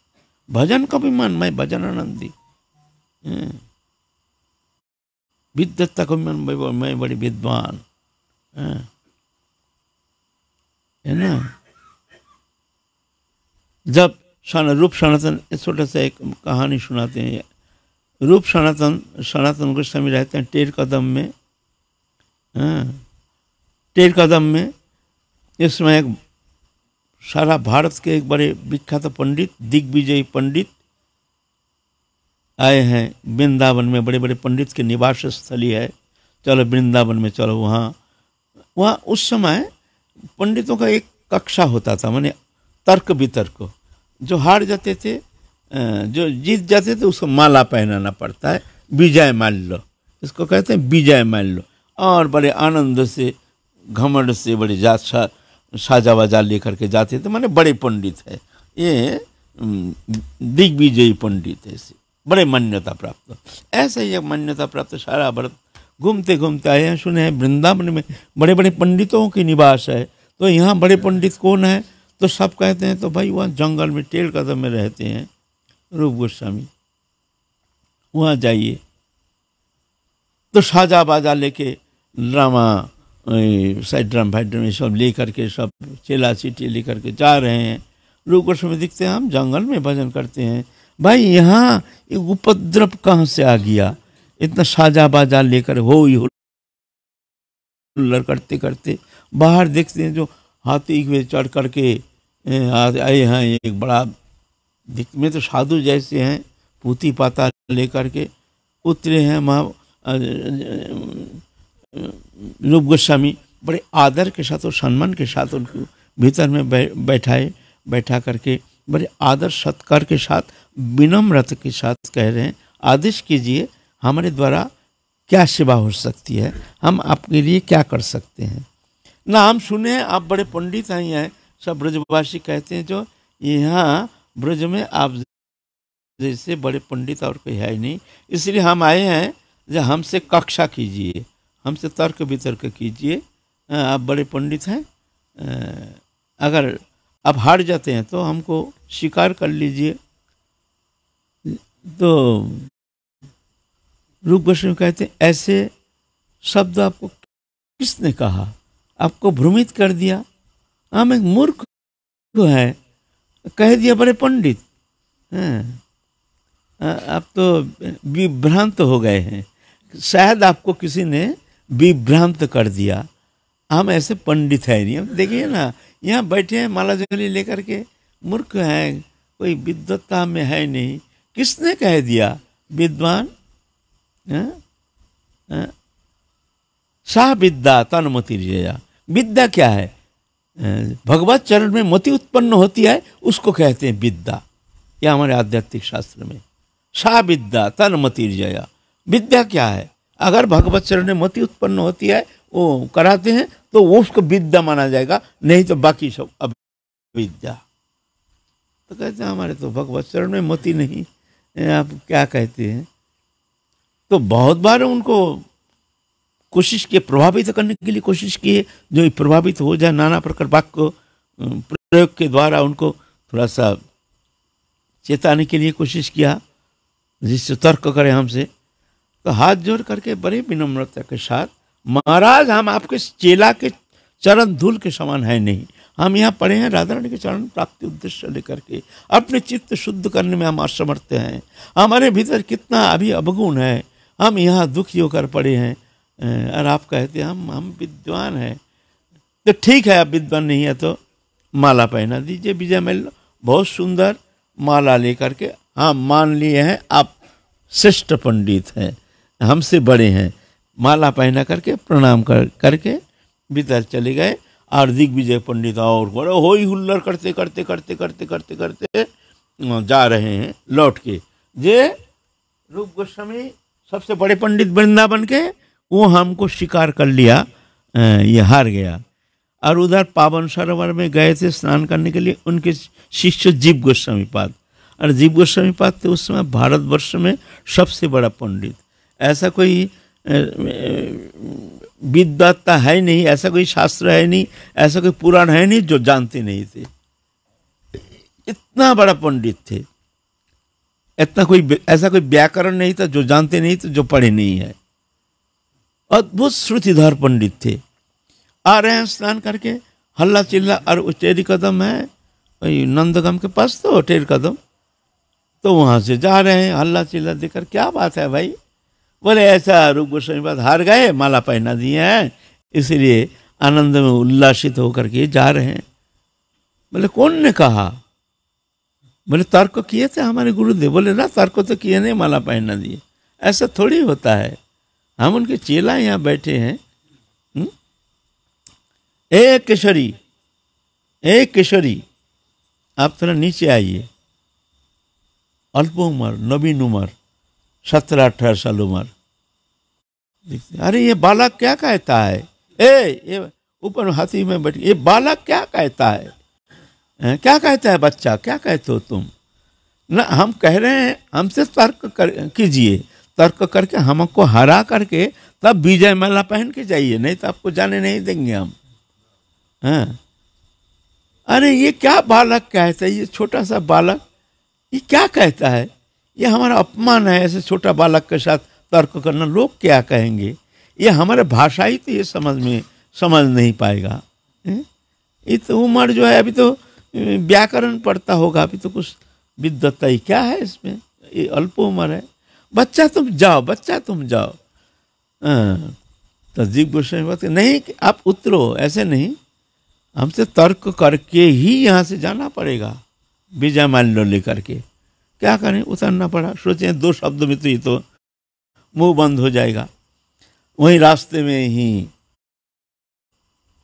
भजन का अभिमान, मैं भजनानंदी, विद्वत्ता का अभिमान, मैं बड़ी विद्वान, है ना। जब रूप सनातन, छोटा सा एक कहानी सुनाते हैं। रूप सनातन गोस्वामी रहते हैं टेर कदम में। टेर कदम में इसमें एक सारा भारत के एक बड़े विख्यात पंडित, दिग्विजयी पंडित आए हैं वृंदावन में। बड़े बड़े पंडित के निवास स्थली है, चलो वृंदावन में चलो। वहाँ उस समय पंडितों का एक कक्षा होता था, माने तर्क वितर्क। जो हार जाते थे, जो जीत जाते थे, उसको माला पहनाना पड़ता है, विजय माल्य, इसको कहते हैं विजय माल्य। और बड़े आनंद से, घमंड से, बड़े साजा वाजा लेकर के जाते थे। माने बड़े पंडित है ये, दिग्विजयी पंडित है, बड़े मान्यता प्राप्त। ऐसा ही एक मान्यता प्राप्त सारा भारत घूमते घूमते आए हैं। सुने हैं वृंदावन में बड़े बड़े पंडितों की निवास है। तो यहाँ बड़े पंडित कौन है? तो सब कहते हैं तो भाई वहाँ जंगल में टेढ़ कदम में रहते हैं रूप गोस्वामी, वहाँ जाइए। तो साजा बाजा लेके, ड्रामा साइड ड्राम फाइड्रम ये सब ले करके, सब चेला चीटी ले करके जा रहे हैं। रूप गोस्वामी दिखते हैं, हम जंगल में भजन करते हैं। भाई यहाँ एक उपद्रव कहाँ से आ गया? इतना साजा बाजा लेकर हो ही हुल्लड़ करते करते बाहर देखते हैं जो हाथी में चढ़ करके आए हैं। एक बड़ा में तो साधु जैसे हैं, पूती पाता लेकर के उतरे हैं। रूप गोस्वामी बड़े आदर के साथ और सम्मान के साथ उनको भीतर में बैठा करके बड़े आदर सत्कार के साथ, विनम्रता के साथ कह रहे हैं, आदेश कीजिए, हमारे द्वारा क्या सेवा हो सकती है, हम आपके लिए क्या कर सकते हैं। ना हम सुने आप बड़े पंडित हैं, सब ब्रजवासी कहते हैं जो यहाँ ब्रज में आप जैसे बड़े पंडित और कोई है ही नहीं, इसलिए हम आए हैं जो हमसे कक्षा कीजिए, हमसे तर्क वितर्क कीजिए। आप बड़े पंडित हैं, अगर आप हार जाते हैं तो हमको स्वीकार कर लीजिए। तो रूप गोस्वामी कहते हैं ऐसे शब्द आपको किसने कहा? आपको भ्रमित कर दिया, हम एक मूर्ख है, कह दिया बड़े पंडित हैं। आप तो विभ्रांत हो गए हैं, शायद आपको किसी ने विभ्रांत कर दिया। हम ऐसे पंडित है नहीं। हम देखिए ना, यहाँ बैठे हैं माला झोली लेकर के, मूर्ख हैं, कोई विद्वत्ता में है नहीं। किसने कह दिया विद्वान? सा विद्या तन मति जया। विद्या क्या है? भगवत चरण में मति उत्पन्न होती है, उसको कहते हैं विद्या। यह हमारे आध्यात्मिक शास्त्र में सा विद्या तन मति जया। विद्या क्या है? अगर भगवत चरण में मति उत्पन्न होती है, वो कराते हैं, तो वो उसको विद्या माना जाएगा, नहीं तो बाकी सब अविद्या। तो कहते हैं हमारे तो भगवत चरण में मति नहीं, आप क्या कहते हैं? तो बहुत बार उनको कोशिश किए, प्रभावित करने के लिए कोशिश किए, जो प्रभावित हो जाए, नाना प्रकार वाक्य प्रयोग के द्वारा उनको थोड़ा सा चेताने के लिए कोशिश किया, जिससे तर्क करें हमसे। तो हाथ जोड़ करके बड़े विनम्रता के साथ, महाराज हम आपके चेला के चरण धूल के समान है नहीं, हम यहाँ पढ़े हैं राधा रानी के चरण प्राप्ति उद्देश्य लेकर के, अपने चित्त शुद्ध करने में हम असमर्थ हैं, हमारे भीतर कितना अभी अवगुण है, हम यहाँ दुखी होकर पड़े हैं, और आप कहते हैं हम विद्वान हैं। तो ठीक है, आप विद्वान नहीं है तो माला पहना दीजिए। विजय मल्ल बहुत सुंदर माला लेकर के, हाँ मान लिए हैं आप श्रेष्ठ पंडित हैं, हमसे बड़े हैं, माला पहना करके प्रणाम करके भीतर चले गए। और दिग्विजय पंडित और बड़े होई हुल्लड़ करते करते करते करते करते करते जा रहे हैं लौट के। जे रूप गोस्वामी सबसे बड़े पंडित वृंदावन के, वो हमको स्वीकार कर लिया, ये हार गया। और उधर पावन सरोवर में गए थे स्नान करने के लिए उनके शिष्य जीव गोस्वामी पाद। और जीव गोस्वामी पाद थे उस समय भारतवर्ष में सबसे बड़ा पंडित। ऐसा कोई विद्वत्ता है नहीं, ऐसा कोई शास्त्र है नहीं, ऐसा कोई पुराण है नहीं जो जानते नहीं थे। इतना बड़ा पंडित थे, इतना कोई ऐसा कोई व्याकरण नहीं था जो जानते नहीं थे, जो पढ़े नहीं है। अद्भुत श्रुतिधर पंडित थे। आ रहे हैं स्नान करके, हल्ला चिल्ला, और टेरी कदम है वही नंदगम के पास, तो टेरी कदम, तो वहां से जा रहे हैं हल्ला चिल्ला देकर। क्या बात है भाई? बोले ऐसा रूप गोस्वामी पाद हार गए, माला पहना दिए हैं, इसलिए आनंद में उल्लासित होकर के जा रहे हैं। बोले कौन ने कहा? बोले तर्क किए थे हमारे गुरुदेव। बोले ना, तर्क तो किए नहीं, माला पहना दिए। ऐसा थोड़ी होता है, हम उनके चेला यहाँ बैठे हैं। ए किशोरी, ए किशोरी, आप थोड़ा नीचे आइए। अल्प उम्र, नवीन उम्र, 17-18 साल उम्र। अरे ये बालक क्या कहता है? ये ऊपर हाथी में बैठ, ये बालक क्या कहता है? क्या कहता है बच्चा? क्या कहते हो तुम? ना हम कह रहे हैं, हमसे तर्क कीजिए, तर्क करके हमको हरा करके तब विजय माला पहन के जाइए, नहीं तो आपको जाने नहीं देंगे हम। हाँ, अरे ये क्या बालक कहता है? ये छोटा सा बालक ये क्या कहता है? ये हमारा अपमान है, ऐसे छोटा बालक के साथ तर्क करना। लोग क्या कहेंगे? ये हमारे भाषा ही तो ये समझ नहीं पाएगा। ये तो उम्र जो है, अभी तो व्याकरण पढ़ता होगा, अभी तो कुछ विद्वत्ता ही क्या है इसमें, ये अल्प उम्र है। बच्चा तुम जाओ, बच्चा तुम जाओ। तो जीव गोस्वामी बात नहीं, आप उतरो, ऐसे नहीं, हमसे तर्क करके ही यहाँ से जाना पड़ेगा, विजय माल्य लेकर के। क्या करें, उतरना पड़ा। सोचें 2 शब्द में तो ये तो मुंह बंद हो जाएगा। वहीं रास्ते में ही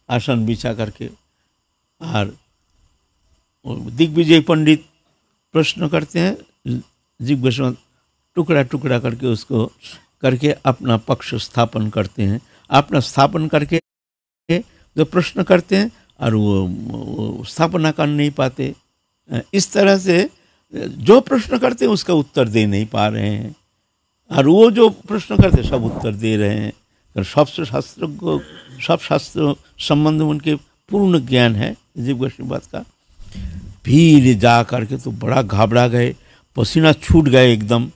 आसन बिछा करके, और दिग्विजय पंडित प्रश्न करते हैं, जीव गोस्वामी टुकड़ा टुकड़ा करके उसको करके अपना पक्ष स्थापन करते हैं। अपना स्थापन करके जो प्रश्न करते हैं, और वो स्थापना कर नहीं पाते। इस तरह से जो प्रश्न करते हैं उसका उत्तर दे नहीं पा रहे हैं, और वो जो प्रश्न करते हैं सब उत्तर दे रहे हैं। सब शास्त्र को, सब शास्त्र संबंध में उनके पूर्ण ज्ञान है जीव गोस्वामी बात का। फिर जा करके तो बड़ा घबरा गए, पसीना छूट गए एकदम।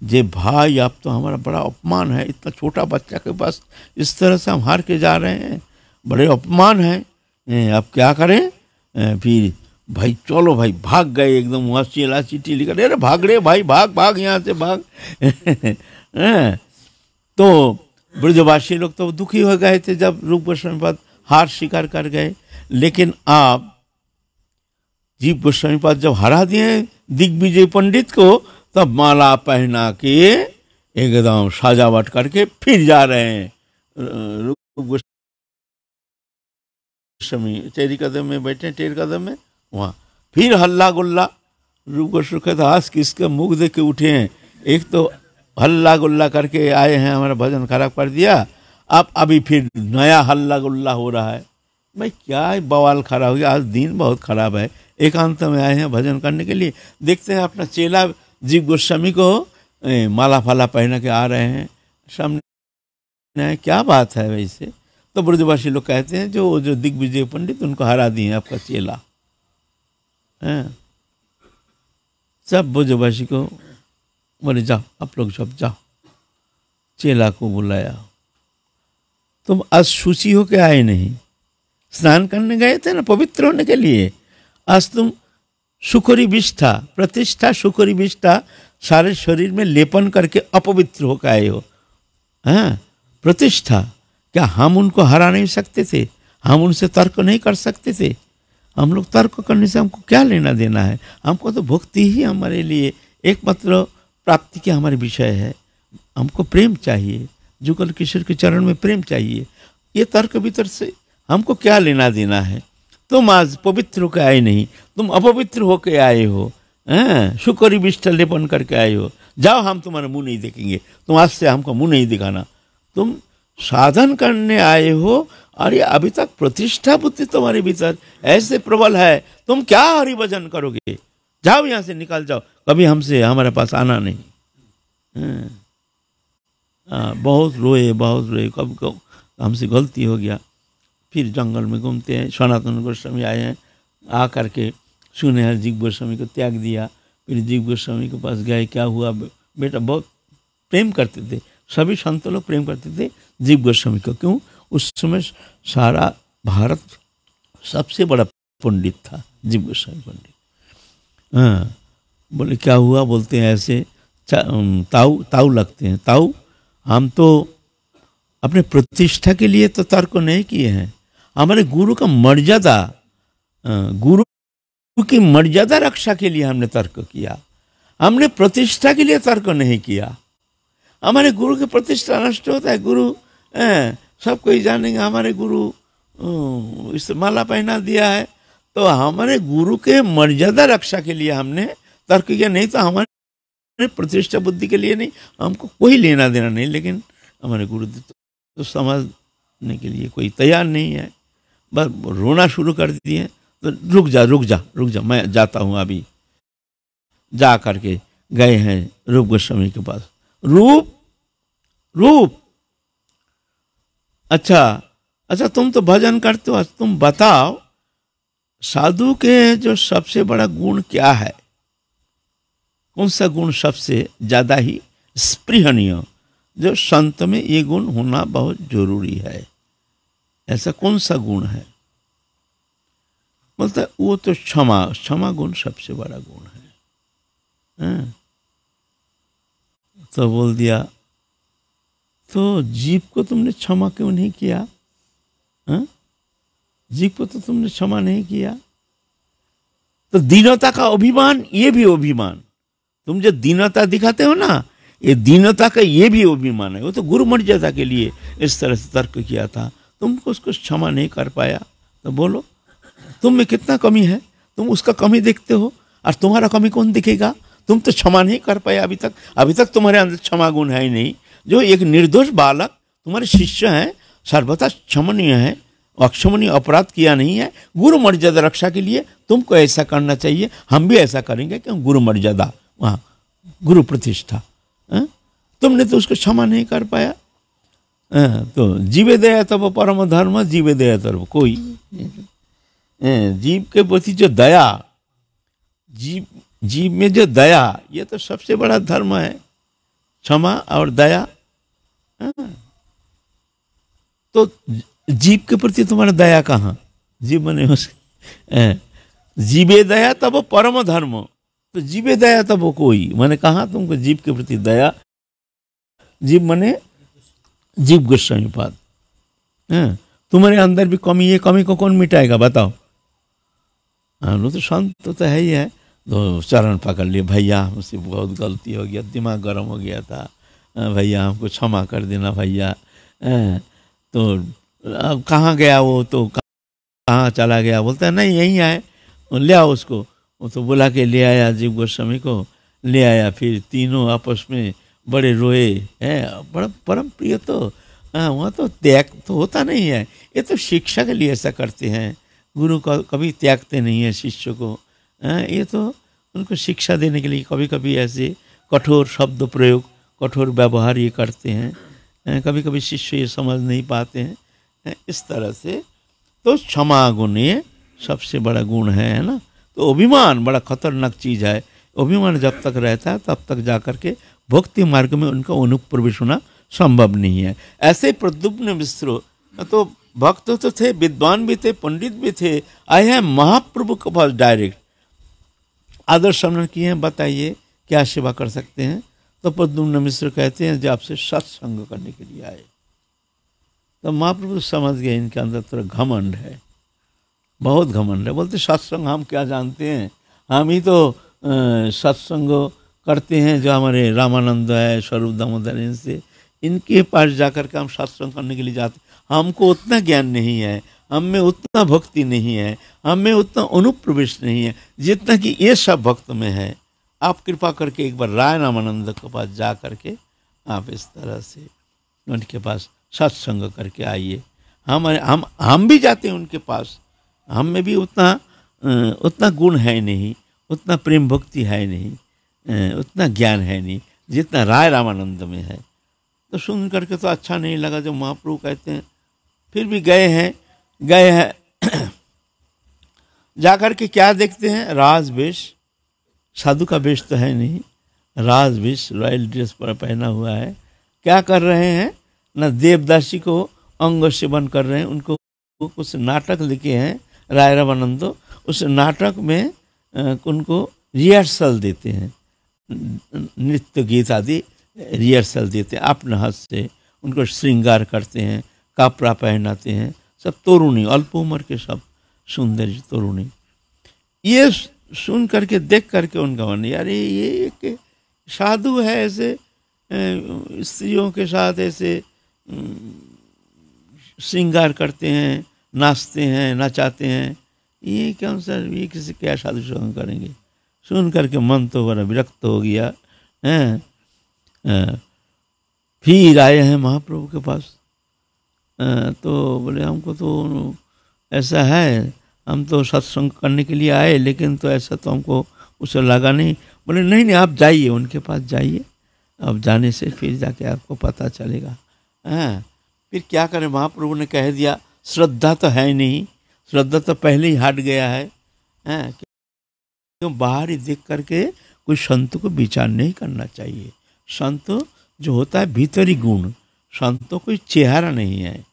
जे भाई, आप तो हमारा बड़ा अपमान है, इतना छोटा बच्चा के पास इस तरह से हम हार के जा रहे हैं, बड़े अपमान है। अब क्या करें? फिर भाई चलो भाई, भाग गए एकदम, वहाँ चेला चिट्ठी लिखा, अरे भाग रहे भाई, भाग भाग यहाँ से भाग। तो ब्रजवासी लोग तो दुखी हो गए थे जब रूप गोस्वामी पाद हार स्वीकार कर गए। लेकिन आप जीव गोस्वामी पाद जब हरा दिए दिग्विजय पंडित को, तब माला पहना के एकदम सजावट करके फिर जा रहे हैं रूप गोस्वामी टेरी कदम में बैठे, टेर कदम में, वहाँ फिर हल्ला गुल्ला। रूप गोस्वामी कहता आज किसका मुख देख के उठे हैं, एक तो हल्ला गुल्ला करके आए हैं, हमारा भजन खराब कर दिया, अब अभी फिर नया हल्ला गुल्ला हो रहा है। भाई क्या बवाल खड़ा हो गया, आज दिन बहुत खराब है, एकांत में आए हैं भजन करने के लिए। देखते हैं अपना चेला जीव गोस्वामी को माला फाला पहना के आ रहे हैं सामने, क्या बात है वैसे? तो ब्रजवासी लोग कहते हैं जो दिग्विजय पंडित उनको हरा दिए आपका चेला। सब ब्रजवासी को बोले जाओ आप लोग सब जाओ। चेला को बुलाया, तुम आज शुचि होके आए नहीं, स्नान करने गए थे ना पवित्र होने के लिए, आज तुम सुखरी विष्ठा प्रतिष्ठा सुखरी विष्ठा सारे शरीर में लेपन करके अपवित्र होकर आए हो। हाँ, प्रतिष्ठा, क्या हम उनको हरा नहीं सकते थे? हम उनसे तर्क नहीं कर सकते थे? हम लोग तर्क करने से हमको क्या लेना देना है? हमको तो भक्ति ही हमारे लिए एकमात्र प्राप्ति के हमारे विषय है। हमको प्रेम चाहिए, जुगल किशोर के चरण में प्रेम चाहिए। ये तर्क भीतर से हमको क्या लेना देना है? तुम आज पवित्र होकर आए नहीं, तुम अपवित्र होकर आए हो, शुक्री विष्ठा लेपन करके आए हो। जाओ, हम तुम्हारा मुंह नहीं देखेंगे, तुम आज से हमको मुंह नहीं दिखाना। तुम साधन करने आए हो, अरे अभी तक प्रतिष्ठा बुद्धि तुम्हारे भीतर ऐसे प्रबल है, तुम क्या हरि भजन करोगे? जाओ यहाँ से, निकल जाओ, कभी हमसे हमारे पास आना नहीं। बहुत रोए, कब हमसे गलती हो गया। फिर जंगल में घूमते हैं, सनातन गोस्वामी आए हैं, आ करके सुने हैं जीव गोस्वामी को त्याग दिया। फिर जीव गोस्वामी के पास गए, क्या हुआ बेटा? बहुत प्रेम करते थे, सभी संत लोग प्रेम करते थे जीव गोस्वामी को। क्यों? उस समय सारा भारत सबसे बड़ा पंडित था जीव गोस्वामी पंडित। हाँ, बोले क्या हुआ? बोलते हैं ऐसे, ताऊ लगते हैं। ताऊ, हम तो अपने प्रतिष्ठा के लिए तो तर्क नहीं किए हैं, हमारे गुरु का मर्यादा, गुरु की मर्यादा रक्षा के लिए हमने तर्क किया, हमने प्रतिष्ठा के लिए तर्क नहीं किया। हमारे गुरु की प्रतिष्ठा नष्ट होता है। गुरु सब कोई जानेंगे हमारे गुरु इस माला पहना दिया है, तो हमारे गुरु के मर्यादा रक्षा के लिए हमने तर्क किया, नहीं तो हमारे प्रतिष्ठा बुद्धि के लिए नहीं, हमको कोई लेना देना नहीं। लेकिन हमारे गुरु तो समझने के लिए कोई तैयार नहीं है, बस रोना शुरू कर दिए। तो रुक जा, मैं जाता हूँ अभी। जा करके गए हैं रूप गोस्वामी के पास। रूप, अच्छा तुम तो भजन करते हो, तुम बताओ साधु के जो सबसे बड़ा गुण क्या है? कौन सा गुण सबसे ज्यादा ही स्पृहणीय, जो संत में ये गुण होना बहुत जरूरी है? ऐसा कौन सा गुण है? बोलता है वो तो क्षमा गुण सबसे बड़ा गुण है। तो बोल दिया, तो जीव को तुमने क्षमा क्यों नहीं किया? जीव को तो तुमने क्षमा नहीं किया। तो दीनता का अभिमान, ये भी अभिमान, तुम जो दीनता दिखाते हो ना, ये दीनता का ये भी अभिमान है। वो तो गुरु मर्यादा के लिए इस तरह से तर्क किया था, तुमको उसको क्षमा नहीं कर पाया। तो बोलो तुम में कितना कमी है, तुम उसका कमी देखते हो, और तुम्हारा कमी कौन दिखेगा? तुम तो क्षमा नहीं कर पाए अभी तक तुम्हारे अंदर क्षमा गुण है ही नहीं। जो एक निर्दोष बालक तुम्हारे शिष्य हैं, सर्वथा क्षमनीय है, अक्षमनीय अपराध किया नहीं है। गुरु मर्यादा रक्षा के लिए तुमको ऐसा करना चाहिए, हम भी ऐसा करेंगे। क्यों? गुरु मर्यादा, वहाँ गुरु प्रतिष्ठा, तुमने तो उसको क्षमा नहीं कर पाया। तो जीवे दया तब परम धर्म, जीवे दया तब कोई। जीव के प्रति जो दया, जीव में जो दया, ये तो सबसे बड़ा धर्म है, क्षमा और दया। तो जीव के प्रति तुम्हारा दया कहाँ? जीव मने उस जीवे दया तब परम धर्म। तो जीवे दया तब कोई, मैंने कहा तुमको जीव के प्रति दया। जीव मने जीव गोस्वामी पाद। तुम्हारे अंदर भी कमी है, कमी को कौन मिटाएगा बताओ? हाँ, वो तो संत तो है ही है। तो चरण पकड़ लिए, भैया हमसे बहुत गलती हो गया, दिमाग गर्म हो गया था, भैया हमको क्षमा कर देना भैया। तो अब कहाँ गया वो, तो कहाँ चला गया? बोलता है नहीं यहीं आए, ले आओ उसको। वो तो बुला के ले आया, जीव गोस्वामी को ले आया। फिर तीनों आपस में बड़े रोए। बड़ा परम प्रिय। तो वहाँ तो त्याग तो होता नहीं है। ये तो शिक्षा के लिए ऐसा करते हैं। गुरु का कभी त्यागते नहीं है शिष्य को। ये तो उनको शिक्षा देने के लिए कभी कभी ऐसे कठोर शब्द प्रयोग, कठोर व्यवहार ये करते हैं। कभी कभी शिष्य ये समझ नहीं पाते हैं। इस तरह से तो क्षमा गुण ये सबसे बड़ा गुण है ना। तो अभिमान बड़ा खतरनाक चीज़ है। अभिमान जब तक रहता है तब तक जाकर के भक्ति मार्ग में उनका अनुप्रवेश होना संभव नहीं है। ऐसे प्रद्युम्न मिश्र तो भक्त तो थे, विद्वान भी थे, पंडित भी थे, आए हैं महाप्रभु के पास डायरेक्ट आदर सम्मान किए हैं। बताइए क्या सेवा कर सकते हैं? तो प्रद्युम्न मिश्र कहते हैं जो आपसे सत्संग करने के लिए आए। तो महाप्रभु समझ गए इनके अंदर थोड़ा घमंड है, बहुत घमंड है। बोलते सत्संग हम क्या जानते हैं, हम ही तो सत्संग करते हैं जो हमारे रामानंद है, स्वरूप दामोदर, इनसे इनके पास जाकर के हम सत्संग करने के लिए जाते। हमको उतना ज्ञान नहीं है, हम में उतना भक्ति नहीं है, हम में उतना अनुप्रवेश नहीं है जितना कि ये सब भक्त में है। आप कृपा करके एक बार राय रामानंद के पास जा करके आप इस तरह से उनके पास सत्संग करके आइए। हम भी जाते हैं उनके पास, हम में भी उतना गुण है नहीं, उतना प्रेम भक्ति है नहीं, उतना ज्ञान है नहीं जितना राय रामानंद में है। तो सुन करके तो अच्छा नहीं लगा जो महाप्रभु कहते हैं। फिर भी गए हैं जाकर के क्या देखते हैं? राजवेश, साधु का वेश तो है नहीं, राजवेश रॉयल ड्रेस पर पहना हुआ है। क्या कर रहे हैं? न देवदासी को अंग सेवन कर रहे हैं। उनको कुछ नाटक लिखे हैं राय रामानंद, उस नाटक में उनको रिहर्सल देते हैं, नृत्य गीत आदि रिहर्सल देते हैं। अपने हाथ से उनको श्रृंगार करते हैं, कपड़ा पहनाते हैं। सब तोरुणी, अल्प उम्र के सब सुंदर तोरुणी। ये सुन करके देख करके उनका मन, यार ये एक साधु है, ऐसे स्त्रियों के साथ ऐसे श्रृंगार करते हैं, नाचते हैं, नचाते हैं, ये कौन सा, ये किसी क्या साधु संग करेंगे? सुन करके मन तो बड़ा विरक्त हो गया। फिर आए हैं महाप्रभु के पास। तो बोले हमको तो ऐसा है, हम तो सत्संग करने के लिए आए, लेकिन तो ऐसा तो हमको उसे लगा नहीं। बोले नहीं नहीं, आप जाइए उनके पास जाइए, अब जाने से फिर जाके आपको पता चलेगा। फिर क्या करें? महाप्रभु ने कह दिया श्रद्धा तो है नहीं, श्रद्धा तो पहले ही हट गया है। क्यों? बाहर ही देख करके कोई संत को विचार नहीं करना चाहिए। संत जो होता है भीतरी गुण, संतों कोई चेहरा नहीं है।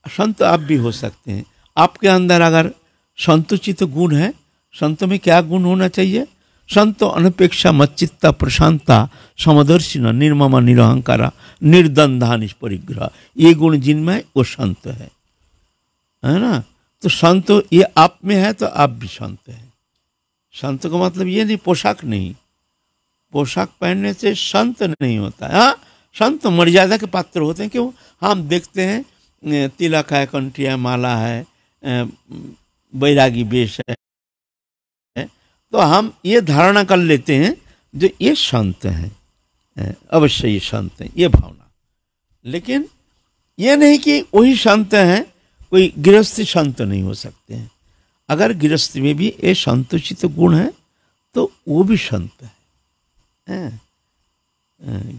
संत आप भी हो सकते हैं। आपके अंदर अगर संतोचित गुण है, संत में क्या गुण होना चाहिए? संत अनपेक्षा मच्चित्ता प्रशांता समदर्शिना निर्ममा निरहंकारा निर्दंधा निष्परिग्रह, ये गुण जिनमें वो संत है ना। तो संत ये आप में है तो आप भी संत हैं। संत का मतलब ये नहीं पोशाक नहीं, पोशाक पहनने से संत नहीं होता है। हाँ, संत मर्यादा के पात्र होते हैं। क्यों? हम देखते हैं तिलक है, कंठिया, माला है, बैरागी वेश है, तो हम ये धारणा कर लेते हैं जो ये संत हैं, अवश्य ये संत हैं, ये भावना। लेकिन ये नहीं कि वही संत हैं, कोई गृहस्थी संत नहीं हो सकते हैं। अगर गृहस्थी में भी ये संतोषित गुण है तो वो भी संत है।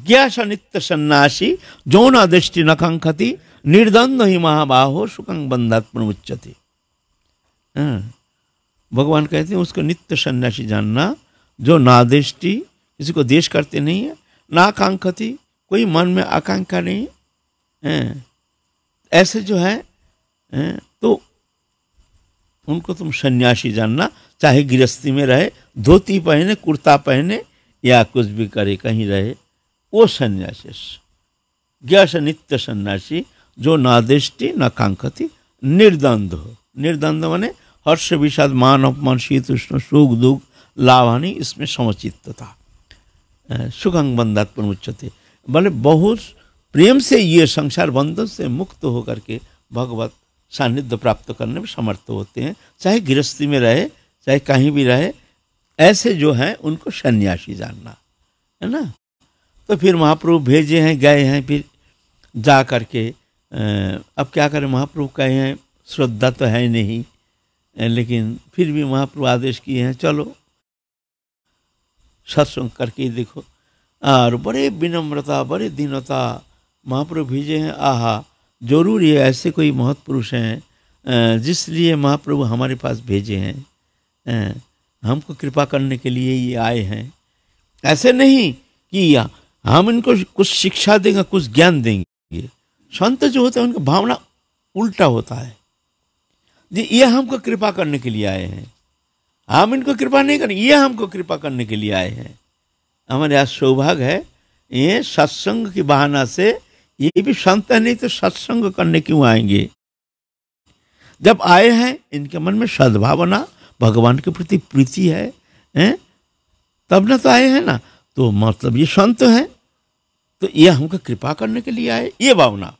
ज्ञास नित्य सन्यासी जौन दृष्टि न कांक्षति निर्द्वंद ही महाबाहो सुखं बंधात् प्रमुच्यते। भगवान कहते हैं उसको नित्य सन्यासी जानना, जो नादृष्टि, किसी को देश करते नहीं है, ना कांक्षति, कोई मन में आकांक्षा नहीं है। ऐसे जो है तो उनको तुम सन्यासी जानना, चाहे गृहस्थी में रहे, धोती पहने, कुर्ता पहने या कुछ भी करे, कहीं रहे, वो सन्यासी। ज्ञास नित्य सन्यासी जो नादेष्टि न कांक्षति निर्द्वंद हो। निर्द्वंद माने हर्ष विषाद मान अपमान शीत उष्ण सुख दुख लाभानी, इसमें समचित्तता। सुखंग बंधात प्रमुच्यते, बोले बहुत प्रेम से ये संसार बंधन से मुक्त होकर के भगवत सानिध्य प्राप्त करने में समर्थ होते हैं, चाहे गृहस्थी में रहे, चाहे कहीं भी रहे। ऐसे जो हैं उनको सन्यासी जानना, है ना। तो फिर महाप्रभु भेजे हैं, गए हैं, फिर जा करके अब क्या करें, महाप्रभु कहे हैं, श्रद्धा तो है नहीं, लेकिन फिर भी महाप्रभु आदेश किए हैं, चलो सत्संग करके देखो। और बड़े विनम्रता, बड़े दीनता महाप्रभु भेजे हैं। आहा, जरूर ये ऐसे कोई महत्पुरुष हैं जिसलिए महाप्रभु हमारे पास भेजे हैं, हमको कृपा करने के लिए ये आए हैं। ऐसे नहीं कि हम इनको कुछ शिक्षा देंगे, कुछ ज्ञान देंगे। संत जो होते हैं उनका भावना उल्टा होता है, ये हमको कृपा करने के लिए आए हैं, हम इनको कृपा नहीं करें, ये हमको कृपा करने के लिए आए हैं। हमारे यहाँ सौभाग्य है, ये सत्संग की बहाना से ये भी संत है, नहीं तो सत्संग करने क्यों आएंगे। जब आए हैं इनके मन में सद्भावना, भगवान के प्रति प्रीति है, तब ना तो आए हैं ना, तो मतलब ये संत हैं, तो ये हमको कृपा करने के लिए आए, ये भावना,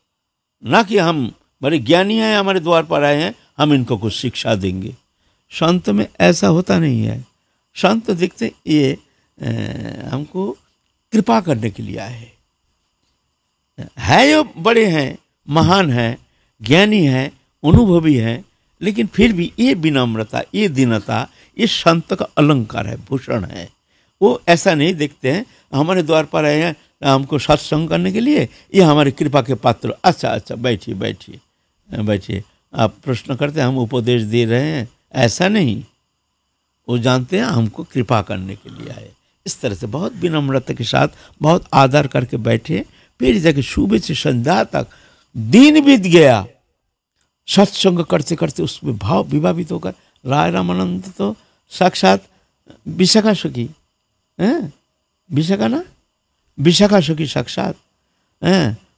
ना कि हम बड़े ज्ञानी हैं, हमारे द्वार पर आए हैं, हम इनको कुछ शिक्षा देंगे। संत में ऐसा होता नहीं है। संत देखते ये हमको कृपा करने के लिए आए है। जो बड़े हैं, महान हैं, ज्ञानी हैं, अनुभवी हैं, लेकिन फिर भी ये विनम्रता, ये दीनता, ये संत का अलंकार है, भूषण है। वो ऐसा नहीं देखते हैं हमारे द्वार पर आए हैं हमको सत्संग करने के लिए, ये हमारे कृपा के पात्र, अच्छा अच्छा बैठिए बैठिए बैठिए, आप प्रश्न करते हैं, हम उपदेश दे रहे हैं, ऐसा नहीं। वो जानते हैं हमको कृपा करने के लिए आए। इस तरह से बहुत विनम्रता के साथ, बहुत आदर करके बैठे। फिर जाके सुबह से संध्या तक दिन बीत गया, सत्संग करते करते उसमें भाव विभावित होकर राय रामानंद तो साक्षात विशाखा सखी, विशाखा सखी साक्षात,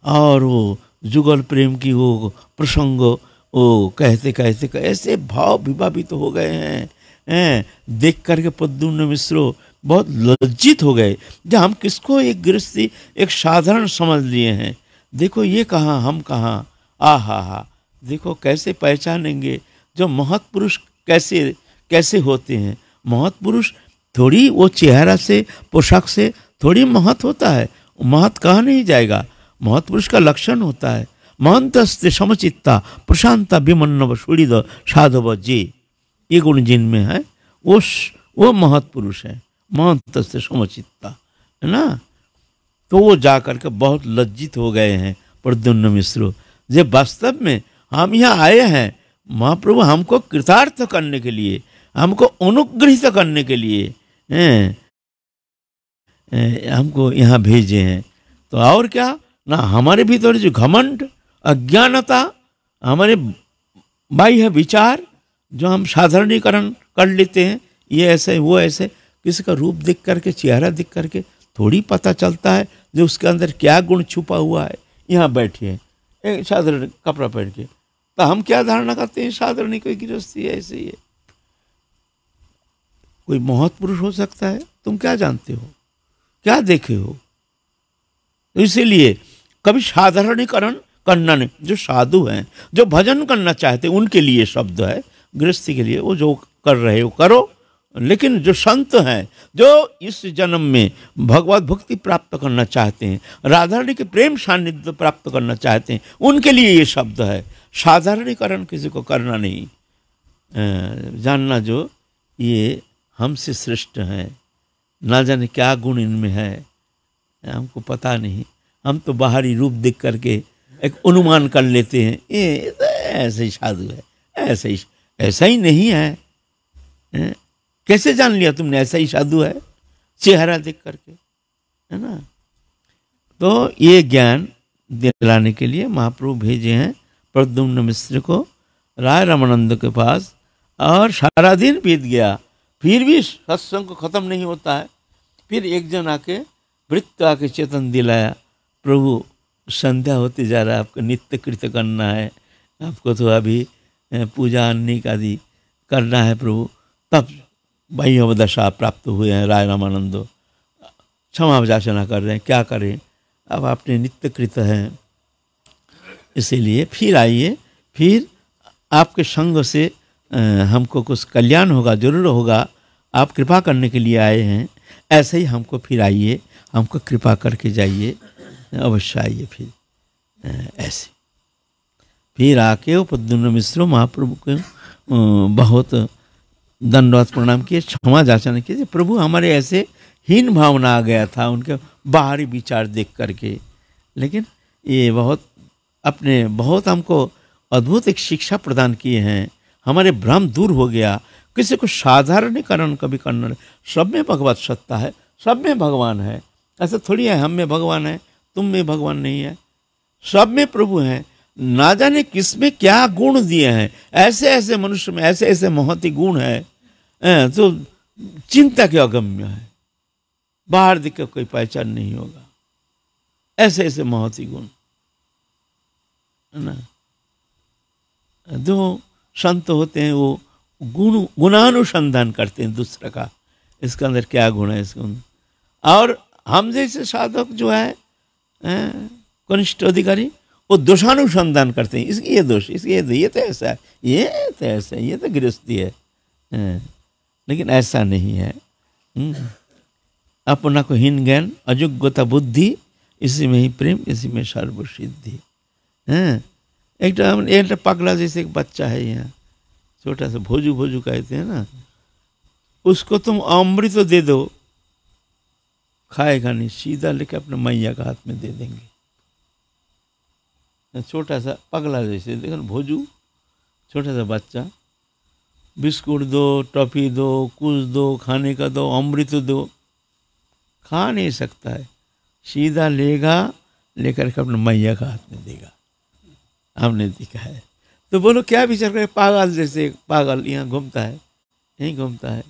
और वो जुगल प्रेम की वो प्रसंग वो कहते कहते ऐसे भाव विभावित हो गए हैं, देख करके प्रद्युम्न मिश्र बहुत लज्जित हो गए। जब हम किसको एक गृहस्थी, एक साधारण समझ लिए हैं, देखो ये कहाँ हम कहाँ, आहा, देखो कैसे पहचानेंगे जो महत्पुरुष कैसे कैसे होते हैं। महत्पुरुष थोड़ी वो चेहरा से, पोशाक से थोड़ी महत होता है, महत कहा नहीं जाएगा। महत्पुरुष का लक्षण होता है महंतस्ते समचित्ता प्रशांता विमन्नव सुड़िद साधव जे, ये गुण जिनमें है वो महत्पुरुष है, महंतस्ते समचित्ता, है ना। तो वो जा करके बहुत लज्जित हो गए हैं प्रद्युम्न मिश्र, जब वास्तव में हम यहाँ आए हैं महाप्रभु हमको कृतार्थ करने के लिए, हमको अनुग्रहित करने के लिए हमको यहाँ भेजे हैं। तो और क्या ना, हमारे भीतर जो घमंड, अज्ञानता, हमारे बाह्य विचार जो हम साधारणीकरण कर लेते हैं, ये ऐसे वो ऐसे, किसी का रूप देख करके, चेहरा देख करके थोड़ी पता चलता है जो उसके अंदर क्या गुण छुपा हुआ है। यहाँ बैठे हैं एक साधारण कपड़ा पहन के, तो हम क्या धारणा करते हैं, साधारण कोई गृहस्थी है, ऐसे ही है। कोई महत्पुरुष हो सकता है, तुम क्या जानते हो, क्या देखे हो। तो इसीलिए कभी साधारणीकरण करना नहीं। जो साधु हैं, जो भजन करना चाहते हैं, उनके लिए शब्द है, गृहस्थी के लिए वो जो कर रहे हो करो। लेकिन जो संत हैं, जो इस जन्म में भगवत भक्ति प्राप्त करना चाहते हैं, राधा रानी के प्रेम सानिध्य प्राप्त करना चाहते हैं, उनके लिए ये शब्द है। साधारणीकरण किसी को करना नहीं, जानना जो ये हमसे श्रेष्ठ हैं, ना जाने क्या गुण इनमें है, हमको पता नहीं। हम तो बाहरी रूप देख करके एक अनुमान कर लेते हैं, ये ऐसे ही साधु है, ऐसा ही नहीं है। कैसे जान लिया तुमने ऐसा ही साधु है, चेहरा देख करके, है ना। तो ये ज्ञान दिलाने के लिए महाप्रभु भेजे हैं प्रद्युम्न मिश्र को राय रामानंद के पास। और सारा दिन बीत गया, फिर भी सत्संग को ख़त्म नहीं होता है। फिर एक जन आके वृत्त आके चेतन दिलाया, प्रभु संध्या होते जा रहा है, आपको नित्य कृत्य करना है, आपको तो अभी पूजा अन्निक आदि करना है प्रभु। तब बाह्य दशा प्राप्त हुए हैं राय रामानंदो, क्षमा याचना कर रहे हैं, क्या करें, अब आपने नित्य कृत्य हैं, इसीलिए फिर आइए, फिर आपके संग से हमको कुछ कल्याण होगा, जरूर होगा, आप कृपा करने के लिए आए हैं, ऐसे ही हमको फिर आइए, हमको कृपा करके जाइए, अवश्य आइए। फिर ऐसे फिर आके उपद्युम्न मिश्र महाप्रभु को बहुत दंडवत प्रणाम किए, क्षमा याचना किए, प्रभु हमारे ऐसे हीन भावना आ गया था उनके बाहरी विचार देख करके, लेकिन ये बहुत हमको अद्भुत एक शिक्षा प्रदान किए हैं, हमारे भ्रम दूर हो गया। किसी को साधारणीकरण कभी करना नहीं, सब में भगवत सत्ता है, सब में भगवान है, ऐसा थोड़ी है हम में भगवान है तुम में भगवान नहीं है, सब में प्रभु हैं। ना जाने किस में क्या गुण दिए हैं, ऐसे ऐसे मनुष्य में ऐसे ऐसे महती गुण है तो चिंता के अगम्य है, बाहर दिख कोई पहचान नहीं होगा, ऐसे ऐसे महती गुण है ना। जो संत होते हैं वो गुणानुसंधान करते हैं दूसरा का, इसके अंदर क्या गुण है इसको, और हम जैसे साधक जो है कनिष्ठ अधिकारी वो दोषानुसंधान करते हैं, इसकी ये दोष, इसकी ये तो ऐसा है, ये तो ऐसा है, ये तो गृहस्थी है, लेकिन ऐसा नहीं है। अपना को हीन ज्ञान अयोग्यता बुद्धि, इसी में ही प्रेम, इसी में सर्वसिद्धि। एक पगला जैसे एक बच्चा है यहाँ, छोटा सा भोजू भोजू कहते हैं ना, उसको तुम अमृत दे दो, खाएगा नहीं, सीधा लेके अपने मैया का हाथ में दे देंगे। छोटा सा पगला जैसे, देखो भोजू, छोटा सा बच्चा, बिस्कुट दो, टॉफी दो, कुछ दो, खाने का दो, अमृत दो, खा नहीं सकता है, सीधा लेगा, लेकर के अपने मैया का हाथ में देगा। हमने देखा है। तो बोलो क्या विचार करे, पागल जैसे, पागल यहाँ घूमता है, यहीं घूमता है,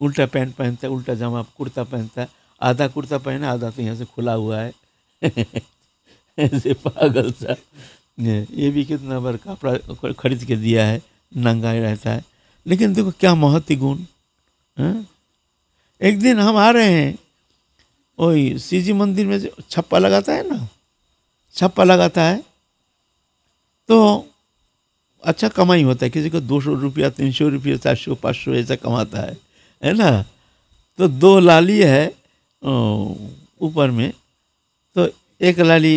उल्टा पैंट पहनता है, उल्टा जामा कुर्ता पहनता है, आधा कुर्ता पहना, आधा तो यहाँ से खुला हुआ है ऐसे पागल सा। ये भी कितना बार कपड़ा खरीद के दिया है, नंगा ही रहता है, लेकिन देखो क्या महती गुण। एक दिन हम आ रहे हैं, वही सीजी मंदिर में जो छप्पा लगाता है ना, छप्पा लगाता है तो अच्छा कमाई होता है, किसी को 200 रुपया, 300 रुपया, 400, 500 ऐसा कमाता है ना। तो 2 लाली है ऊपर में, तो एक लाली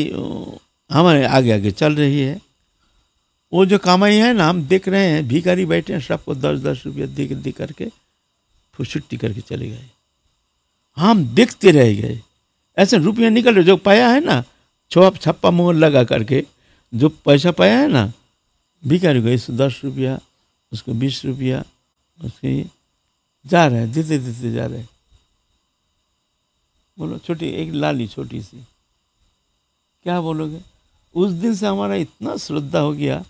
हमारे आगे आगे चल रही है, वो जो कमाई है ना, हम देख रहे हैं, भिखारी बैठे हैं, सबको 10-10 रुपया दे करके छुट्टी करके चले गए, हम देखते रह गए, ऐसे रुपया निकल रहे, जो पाया है ना, छप्पा मोहर लगा करके जो पैसा पाया है ना, भिखारी को इसको 10 रुपया, उसको 20 रुपया, उसके जा रहे हैं, देते देते जा रहे हैं। बोलो छोटी एक लाली छोटी सी, क्या बोलोगे? उस दिन से हमारा इतना श्रद्धा हो गया,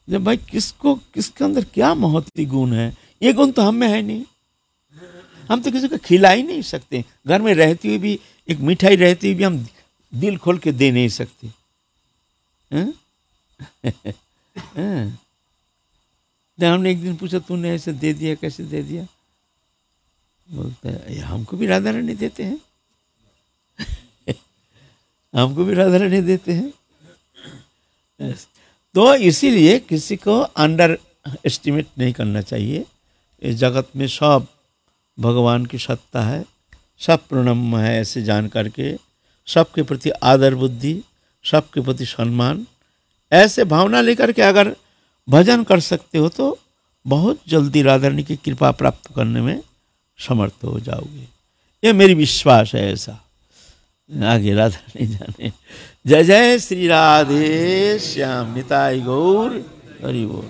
जब भाई किसके अंदर क्या महती गुण है, ये गुण तो हम में है नहीं, हम तो किसी को खिला ही नहीं सकते, घर में रहती हुई भी, एक मिठाई रहती हुई भी हम दिल खोल के दे नहीं सकते। हमने एक दिन पूछा, तूने ऐसे दे दिया, कैसे दे दिया? बोलता है हमको भी राधा रानी देते हैं हमको भी राधा रानी देते हैं। तो इसीलिए किसी को अंडर एस्टिमेट नहीं करना चाहिए। इस जगत में सब भगवान की सत्ता है, सब प्रणम्य है, ऐसे जान करके सबके प्रति आदर बुद्धि, सबके प्रति सम्मान, ऐसे भावना लेकर के अगर भजन कर सकते हो तो बहुत जल्दी राधा रानी की कृपा प्राप्त करने में समर्थ हो जाओगे, ये मेरी विश्वास है। ऐसा आगे राधा रानी जाने। जय जय श्री राधे श्याम निताई गौर हरि बोल।